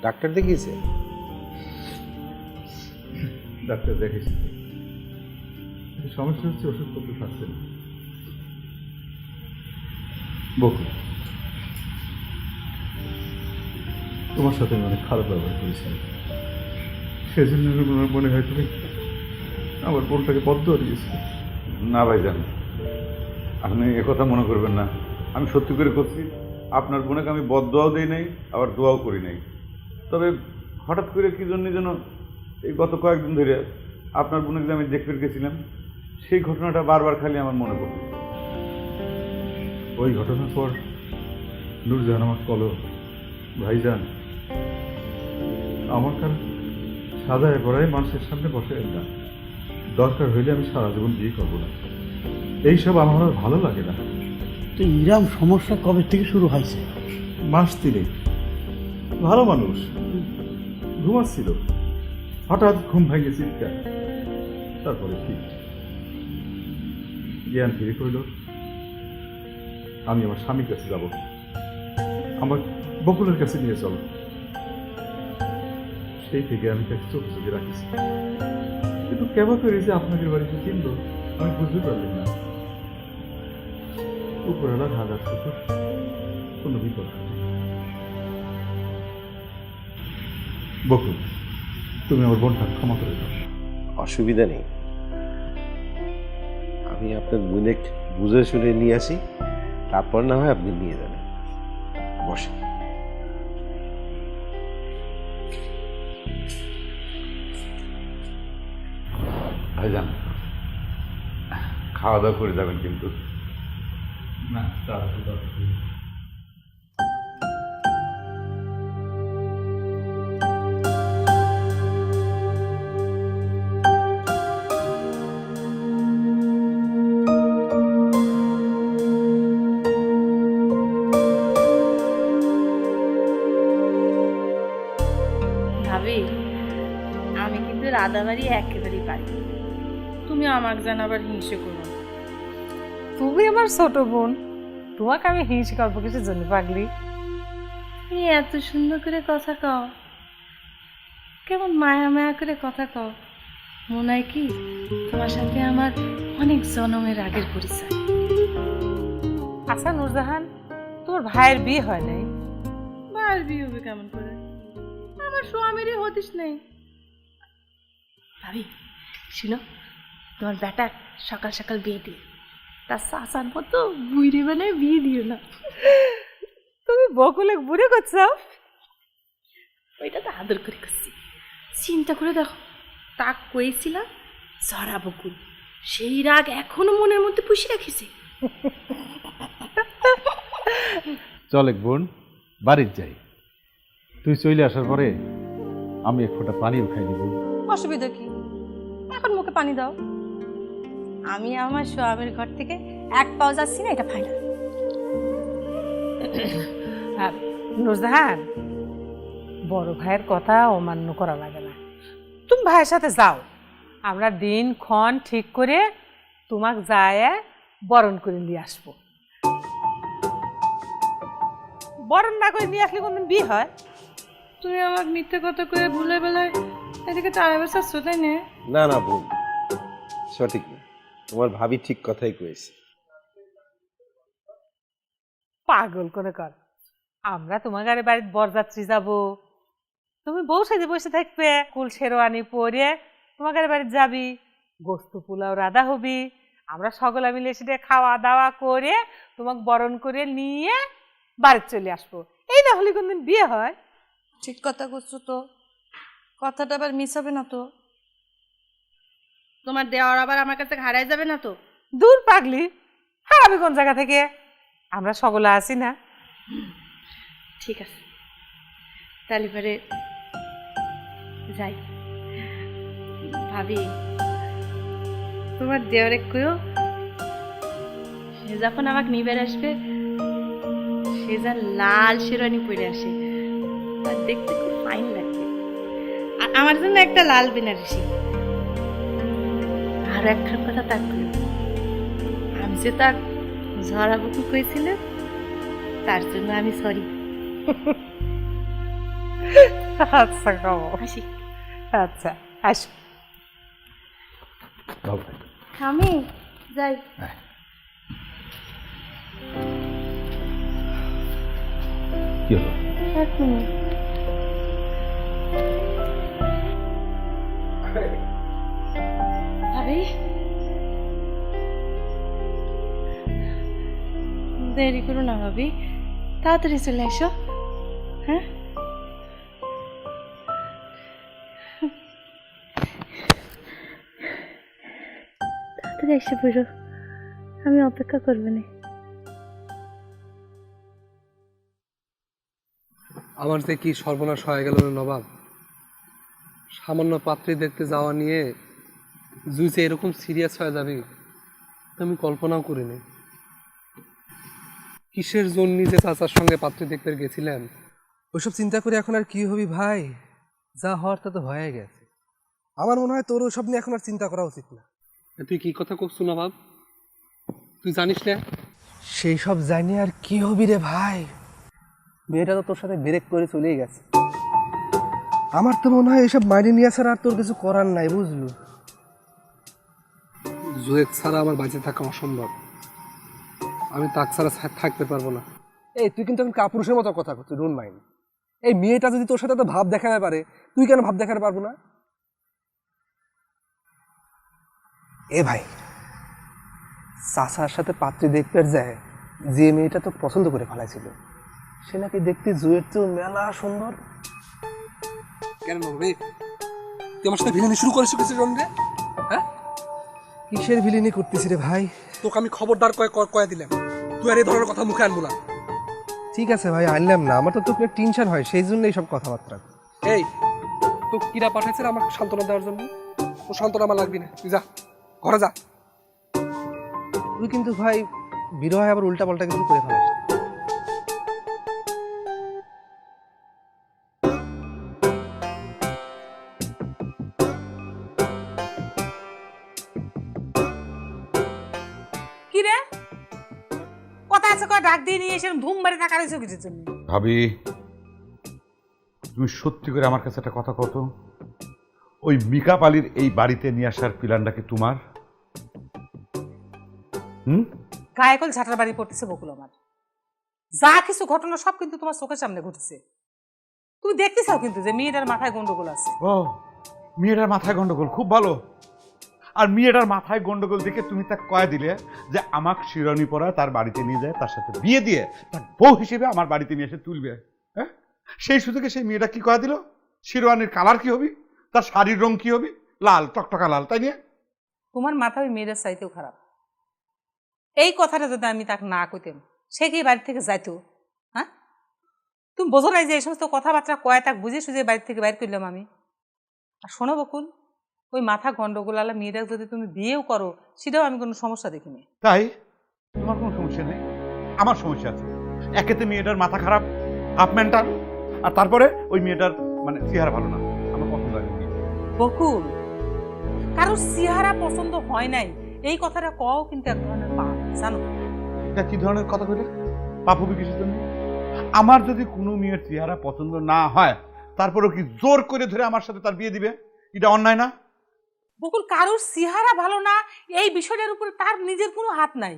ডাক্তার দেখিয়েছে? ডাক্তার দেখেছি, সমস্যা হচ্ছে ওষুধপত্র খাচ্ছে না। বকুল, তোমার সাথে আমি অনেক খারাপ ব্যবহার করেছিলাম, সেজন্য আমার মনে হয় তুমি আমার বোনটাকে বদদোয়া দিয়েছো। না ভাইজান, আপনি একথা মনে করবেন না। আমি সত্যি করে করছি, আপনার বোনকে আমি বদদোয়াও দেই নাই, আবার দোয়াও করি নাই। তবে হঠাৎ করে কি জন্য যেন এই গত কয়েকদিন ধরে আপনার বোনকে যে আমি দেখতে গেছিলাম, সেই ঘটনাটা বারবার খালি আমার মনে পড়ে। ওই ঘটনার পর নূরজাহান আমার কল, ভাইজান আমার কারণ সাজায় পড়ায় মানুষের সামনে বসে না, দরকার হইলে আমি সারা জীবন বিয়ে করবো না, এইসব আমার আর ভালো লাগে না। তো ইরাম সমস্যা কবে থেকে শুরু হয়েছে? মাস 3 ভালো মানুষ, ঘুমাচ্ছিল, হঠাৎ ঘুম ভেঙে চিৎকার, তারপরে ঠিক জ্ঞান ফিরে কইল আমি আমার স্বামীর কাছে যাব, আমার বকুলের কাছে নিয়ে চলো। সেই থেকে আমি তাকে চোখে চোখে রাখিছি, কিন্তু কেমন করে যে আপনাদের বাড়িতে কিনল আমি বুঝতে পারলাম না। উপরওয়ালার হাজার শুকুর, কোনো বিপদ নেই। বকুল, তুমি আমার বোনটা ক্ষমা করে দাও। অসুবিধা নেই, আমি আপনার বোনে বুঝে শুনে নিয়ে আসি, তারপর না হয় আপনি নিয়ে যাবেন। বসে ভাইজান, খাওয়া দাওয়া করে যাবেন কিন্তু। না, তাড়াতাড়ি ভাবি, আমি কিন্তু রাধাবাড়ি একেবারেই পারি, তুমি আমাকে জানাবার হিংসে করো। তুমি আমার ছোট বোন, তোমাকে আমি হিংসে করবো কিছুর জন্য পাগলি? তুমি এত সুন্দর করে কথা কও, কেমন মায়া মায়া করে কথা কও, মনে হয় কি তোমার সাথে আমার অনেক জনমের আগের পরিচয়। আচ্ছা নূরজাহান, তোমার ভাইয়ের বিয়ে হয় নাই? ভাইয়ের বিয়ে হবে কেমন করে? আমার স্বামীরই হতিস নেই। ভাবি শুনো, তোমার বেটা সকাল সকাল বিয়ে দিয়ে তার শাসান মতো বুড়ি বানায় বিয়ে দিও না। তুমি বকুলে বুড়ে করছো? ওইটা তো আদর করে করছি। চিন্তা করে দেখো, তা কয়েছিলাম জরা বকুল, সেই রাগ এখনো মনের মধ্যে পুষে রাখিছে। চল এক বোন, বাড়ির যাই। তুই চলে আসার পরে আমি এক ফোঁটা পানিও খাই দিব। অসুবিধা কি, এখন মুখে পানি দাও। আমি আমার স্বামীর ঘর থেকে এক পাও যাচ্ছি না, এটা ফাইনাল। নূরজাহান, বড় ভাইয়ের কথা অমান্য করা লাগে না। তুমি ভাইয়ের সাথে যাও, আমরা দিন ক্ষণ ঠিক করে তোমাকে যায় বরণ করে নিয়ে আসবো। বরণ না করে নিয়ে আসলে কোনদিন বিয়ে হয়? তুমি আমার মিথ্যে কথা করে ভুলে বেলায় এদিকে তারা বছর তাই নে। না না বোন, সঠিক না, তোমার ভাবি ঠিক কথাই কয়েছে। পাগল করে কর, আমরা তোমার বাড়ির বরযাত্রী যাব, তুমি বউ সাজে বসে থাকবে, কুল শেরওয়ানি পরে তোমার বাড়ি যাবি, গোস্ত পোলাও রাধা হবি, আমরা সকলে মিলে সেটা খাওয়া দাওয়া করে তোমাকে বরণ করে নিয়ে বাড়ি চলে আসবো। এই না হলে কোনদিন বিয়ে হয়? ঠিক কথা করছো তো, কথাটা আবার মিস হবে না তো? তোমার দেওয়ার আবার আমার কাছে হারাই যাবে না তো? দূর পাগলি, হ্যাঁ আমি কোন জায়গা থেকে, আমরা সকলে আছি না। ঠিক আছে, তাহলে পরে যাই। ভাবি, তোমার দেওয়ারে কইও সে যখন আমাকে নিবে আসবে, সে যা লাল শেরওয়ানি পরে আসে, আর দেখতে খুব ফাইন লাগবে। আর আমার জন্য একটা লাল বেনারসি। আর একটা কথা তার কইও, আমি যে তার ঝরা বুকু কইছিলাম, তার জন্য আমি সরি। আচ্ছা খাবো। হাসি। আচ্ছা আসো। আমি যাই। কি হলো? 1 মিনিট। ভাবি দেরি করো না ভাবি, তাড়াতাড়ি চলে এসো। হ্যাঁ তাড়াতাড়ি এসে পড়ো, আমি অপেক্ষা করবো না। আমার যে কি সর্বনাশ হয়ে গেল রে নবাব। সামান্য পাত্রী দেখতে যাওয়া নিয়ে জুইছে এরকম সিরিয়াস হয়ে যাবে তা আমি কল্পনাও করিনি। কিসের জন্য যে চাচার সঙ্গে পাত্রী দেখতে গেছিলাম ওইসব চিন্তা করে এখন আর কি হবি ভাই, যা হওয়ার তা তো হয়ে গেছে। আমার মনে হয় তোর ওসব নিয়ে এখন আর চিন্তা করা উচিত না। তুই কি কথা করছো নবাব, তুই জানিস না? সেই সব জানি আর কি হবি রে ভাই, মেয়েটা তো তোর সাথে ব্রেক করে চলেই গেছে। আমার তো মনে হয় এসব মাইনে নিয়ে আসার আর তোর কিছু করার নাই, বুঝলু? জুয়েক ছাড়া আমার বাঁচে থাকা অসম্ভব, আমি তাক ছাড়া থাকতে পারবো না। এই তুই কিন্তু এখন কাপুরুষের মতো কথা করছিস, ডোন্ট মাইন্ড। এই মেয়েটা যদি তোর সাথে তো ভাব দেখাতে পারে, তুই কেন ভাব দেখাতে পারবো না? এ ভাই, চাচার সাথে পাত্রী দেখতে যায় যে মেয়েটা তো পছন্দ করে ফেলাইছিল, সে নাকি দেখতে জুয়ের চেয়েও মেলা সুন্দর। কেন রে তুই আমার সাথে ভিলেনি শুরু করেছিস কিছু রে? হ্যাঁ কিসের ভিলেনি করতেছি রে ভাই? তোকে আমি খবরদার কয়ে দিলাম তুই আর এই ধরনের কথা মুখে আনবো না। ঠিক আছে ভাই, আনলাম না, আমার তো তোকে টেনশন হয় সেই জন্য এইসব কথাবার্তা। এই তো কিরা পাঠাইছে আমাকে সান্ত্বনা দেওয়ার জন্য, ও সান্ত্বনা আমার লাগবে না, তুই যা ঘরে যা। তুই কিন্তু ভাই বিরহ আবার উল্টা পাল্টা কিছু করে ফেলাস। কি রে কথা আছে কয় ডাক দিয়ে নিয়ে এসে ধুম মারি টাকা রয়েছে কিছুর জন্য? ভাবি তুমি সত্যি করে আমার কাছে একটা কথা কত, ওই মিকাপ আলীর এই বাড়িতে নিয়ে আসার প্ল্যানটা কি তোমার? গায়ে কল ঝাঁটার বাড়ি পড়তেছে বকুল আমার। যা কিছু ঘটনা সব কিন্তু তোমার চোখের সামনে ঘটেছে, তুমি দেখতেছাও কিন্তু যে মেয়েটার মাথায় গন্ডগোল আছে। ও মেয়েটার মাথায় গন্ডগোল, খুব ভালো। আর মেয়েটার মাথায় গন্ডগোল দেখে তুমি তাকে কয়ে দিলে যে আমাকে শিরোনি পরা তার বাড়িতে নিয়ে যায়, তার সাথে বিয়ে দিয়ে তার বউ হিসেবে আমার বাড়িতে নিয়ে এসে তুলবে। হ্যাঁ সেই সুযোগে সেই মেয়েটা কি কয়ে দিল শিরোয়ানির কালার কি হবি, তার শাড়ির রং কি হবি, লাল টকটকা লাল, তাই নিয়ে? তোমার মাথা ওই মেয়েটার চাইতেও খারাপ। এই কথাটা যদি আমি তাকে না কইতাম সে কি বাড়ি থেকে যাইতো? হ্যাঁ তুমি বোঝো নাই যে এই সমস্ত কথাবার্তা কয় তাক বুঝে সুঝে বাড়ি থেকে বাইর করলাম আমি। আর শোনো বকুল, ওই মাথা গন্ডগোল আলা মেয়েটাকে যদি তুমি বিয়েও করো সেটাও আমি কোনো সমস্যা দেখিনি। তাই তোমার কোনো সমস্যা নেই, আমার সমস্যা আছে। একেতে মেয়েটার মাথা খারাপ, হাফ মেন্টাল, আর তারপরে ওই মেয়েটার মানে চেহারা ভালো না, আমার পছন্দ হয় না। বকুল, কারো চেহারা পছন্দ হয় নাই এই কথাটা কও কিন্তু এক ধরনের পাপ, জানো? এটা কি ধরনের কথা কইলে? পাপ হবে কিসের জন্য? আমার যদি কোনো মেয়ের চেহারা পছন্দ না হয় তারপরেও কি জোর করে ধরে আমার সাথে তার বিয়ে দিবে? এটা অন্যায় না? বকুল, কারোর চেহারা ভালো না এই বিষয়টার উপরে তার নিজের কোনো হাত নাই।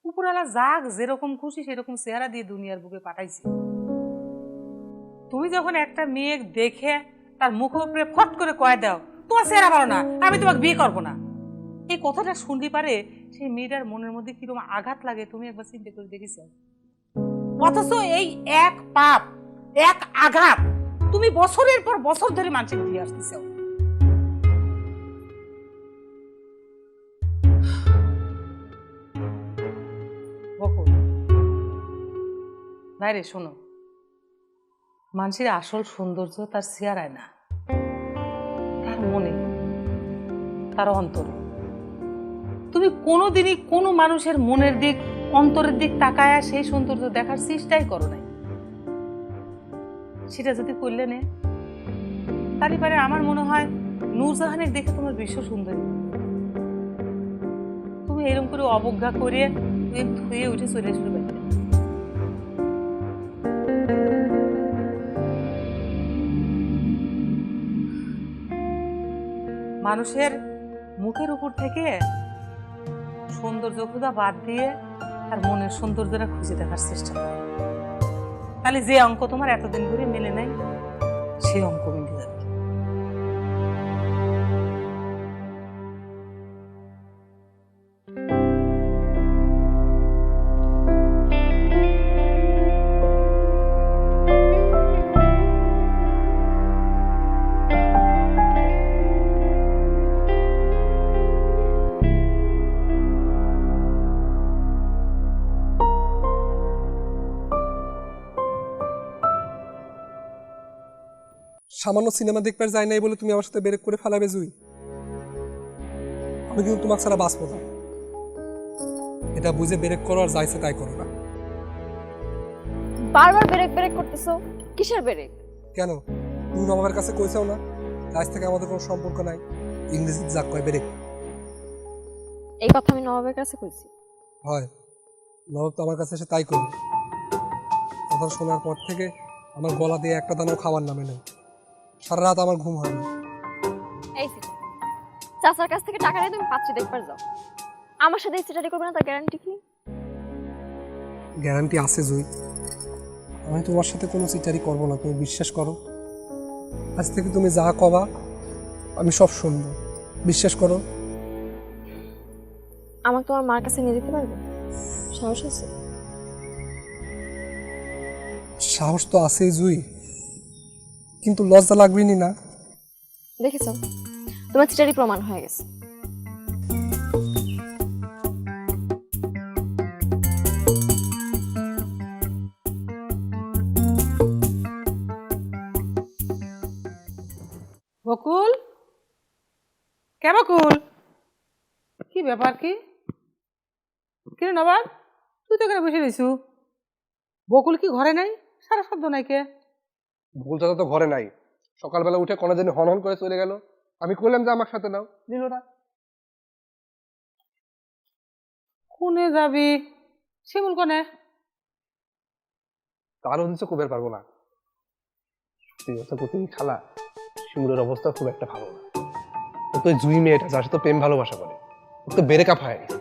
উপরওয়ালা যাক যেরকম খুশি সেরকম চেহারা দিয়ে দুনিয়ার বুকে পাঠাইছে। তুমি যখন একটা মেয়ে দেখে তার মুখ উপরে ফট করে কয়ে দাও তোমার চেহারা ভালো না, আমি তোমাকে বিয়ে করবো না, এই কথাটা শুনতে পারে সেই মেয়েটার মনের মধ্যে কিরকম আঘাত লাগে তুমি একবার চিন্তা করে দেখেছ? অথচ এই এক পাপ, এক আঘাত তুমি বছরের পর বছর ধরে মানুষকে দিয়ে আসতেছ। বাইরে শোনো, মানুষের আসল সৌন্দর্য তার চেহারায় না, তার মনে, তার অন্তরে। তুমি কোনোদিনই কোনো মানুষের মনের দিক, অন্তরের দিক তাকায় সেই সৌন্দর্য দেখার চেষ্টাই করো নাই। সেটা যদি করলে নে তারই পারে আমার মনে হয় নূরজাহানের দেখে তোমার বিশ্ব সুন্দরী। তুমি এরকম করে অবজ্ঞা করে ধুয়ে উঠে চলে আসবে। মানুষের মুখের উপর থেকে সৌন্দর্য খুদা বাদ দিয়ে তার মনের সৌন্দর্যটা খুঁজে দেখার চেষ্টা করে। তাহলে যে অঙ্ক তোমার এতদিন ধরে মেলে নাই সেই অঙ্ক মিলে যাবে। সামান্য সিনেমা দেখবার যাই নাই বলে তুমি আমার সাথে ব্রেক করে ফেলাবে জুই? আমি কিন্তু তোমাকে ছাড়া বাঁচবো না। এটা বুঝে ব্রেক করো আর যাইছে তাই করো না। বারবার ব্রেক ব্রেক করতেছো, কিসের ব্রেক? কেন তুমি নবাবের কাছে কইছাও না আজ থেকে আমাদের কোনো সম্পর্ক নাই? ইংরেজিতে যা কয় ব্রেক। এই কথা আমি নবাবের কাছে কইছি। হয়, নবাব তো আমার কাছে এসে তাই করবে। কথা শোনার পর থেকে আমার গলা দিয়ে একটা দানাও খাবার নামে নেই। সারা রাত আমার ঘুম হয় না। এই চাচার কাছ থেকে টাকা নিয়ে তুমি পাত্রী দেখবার যাও, আমার সাথে স্টাডি করবে না তার গ্যারান্টি কি? গ্যারান্টি আছে জুই, আমি তোমার সাথে কোনো চিটারি করবো না, তুমি বিশ্বাস করো। আজ থেকে তুমি যা কবা আমি সব শুনবো, বিশ্বাস করো। আমাকে তোমার মার কাছে নিয়ে যেতে পারবে? সাহস আছে? সাহস তো আছেই জুই, কিন্তু লজ্জা লাগবেনি না? দেখেছ, তোমার চিটারি প্রমাণ হয়ে গেছে। বকুল, কে বকুল? কি ব্যাপার কি? কিরে নবাব, তুই তো এখানে বসে রইছু, বকুল কি ঘরে নাই? সারা শব্দ নাই কে? ভুল দাদা তো ঘরে নাই, সকালবেলা উঠে কোনো দিন হন হন করে চলে গেল। আমি কইলাম যে আমার সাথে নাও, নিল না। কোনে যাবি? শিমুল কোনে? তারও হচ্ছে কুবের পারবো না। তুই হচ্ছে প্রতিদিন খালা, শিমুলের অবস্থা খুব একটা ভালো না। ও তো জুই মেয়েটা যার সাথে প্রেম ভালোবাসা করে, ও তো বেরেক আপ হয়ে গেছে।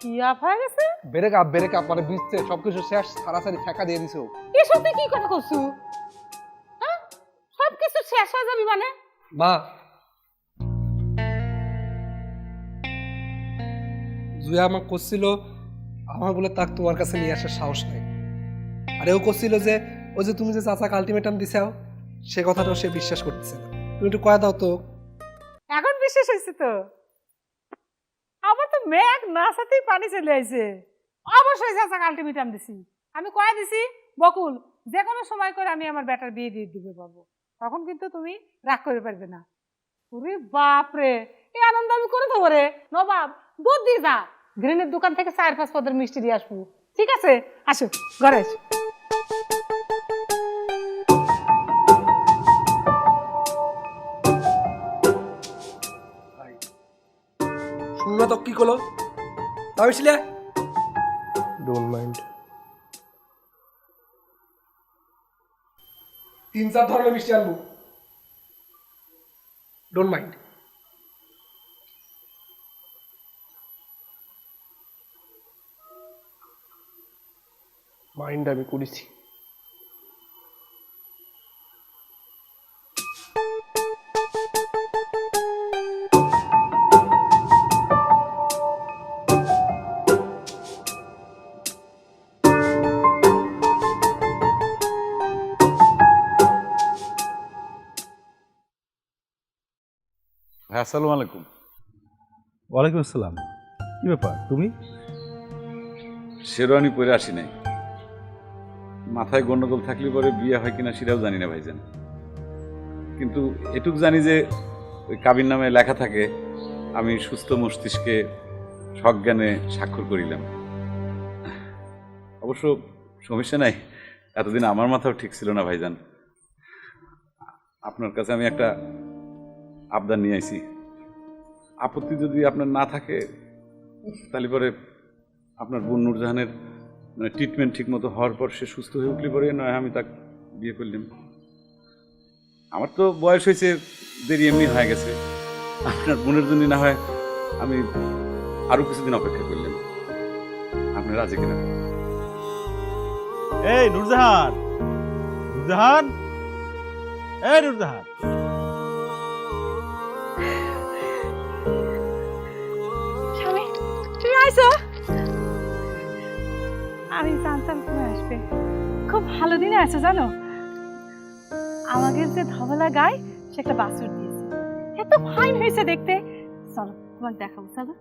কি আপ হয়ে গেছে? বেরেক আপ মানে বুঝতে সবকিছু শেষ, সারাসারি ঠেকা দিয়ে দিছে ও। এসব তুই কি কথা করছু? হ্যাঁ, সবকিছু শেষ হয়ে যাবি মানে? মা, জুয়া আমাকে করছিল আমার বলে তাক তোমার কাছে নিয়ে আসার সাহস নাই। আরে ও করছিল যে ও যে তুমি যে চাচাকে আলটিমেটাম দিছাও সে কথাটাও সে বিশ্বাস করতেছে না। তুমি একটু কয়া দাও তো। এখন বিশ্বাস হয়েছে তো? আমার তো মেঘ না সাথেই পানি চলে আইছে। অবশ্যই চাচাকে আলটিমেটাম দিছি। আমি কয়া দিছি বকুল যে কোনো সময় করে আমি আমার বেটার বিয়ে দিয়ে দিবে পাবো, তখন কিন্তু তুমি রাগ করে পারবে না। ওরে বাপ রে, এই আনন্দ আমি করে দেবো রে। নবাব, দুধ দিয়ে যা, গ্রেনের দোকান থেকে 4-5 পদের মিষ্টি দিয়ে আসবো। ঠিক আছে, আসো ঘরে আসো। শুনলো তো কি করলো? আমি ছিলে ডোন্ট মাইন্ড। 3-4 ধরনের মিষ্টি আনবো, ডোন্ট মাইন্ড। মাইন্ড আমি করেছি। ভাই আসসালামু আলাইকুম। ওয়ালাইকুম আসসালাম। কি ব্যাপার তুমি? শেরওয়ানি পরে আসি নাই, মাথায় গন্ডগোল থাকলে পরে বিয়ে হয় কিনা সেটাও জানি না ভাইজান। কিন্তু এটুক জানি যে ওই কাবির নামে লেখা থাকে আমি সুস্থ মস্তিষ্কে সজ্ঞানে স্বাক্ষর করিলাম। অবশ্য সমস্যা নাই, এতদিন আমার মাথাও ঠিক ছিল না ভাইজান। আপনার কাছে আমি একটা আবদার নিয়ে আইছি, আপত্তি যদি আপনার না থাকে তাহলে পরে আপনার বোন নূরজাহানের মানে ট্রিটমেন্ট ঠিক মতো হওয়ার পর সে সুস্থ হয়ে উঠলে পরে নয় আমি তাকে বিয়ে করলাম। আমার তো বয়স হয়েছে, দেরি এমনি হয়ে গেছে, আপনার বোনের জন্য না হয় আমি আরো কিছুদিন অপেক্ষা করলাম। আপনি রাজি কিনা? এই নূরজাহান, নূরজাহান, এই নূরজাহান। স্বামী তুমি আইছো? আমি জানতাম তুমি আসবে। খুব ভালো দিনে আছো জানো। আমাদের যে ধবলা গায়ে সে একটা বাছুর দিয়েছে, এত ফাইন হয়েছে দেখতে। চলো তোমাকে দেখাবো, চলো।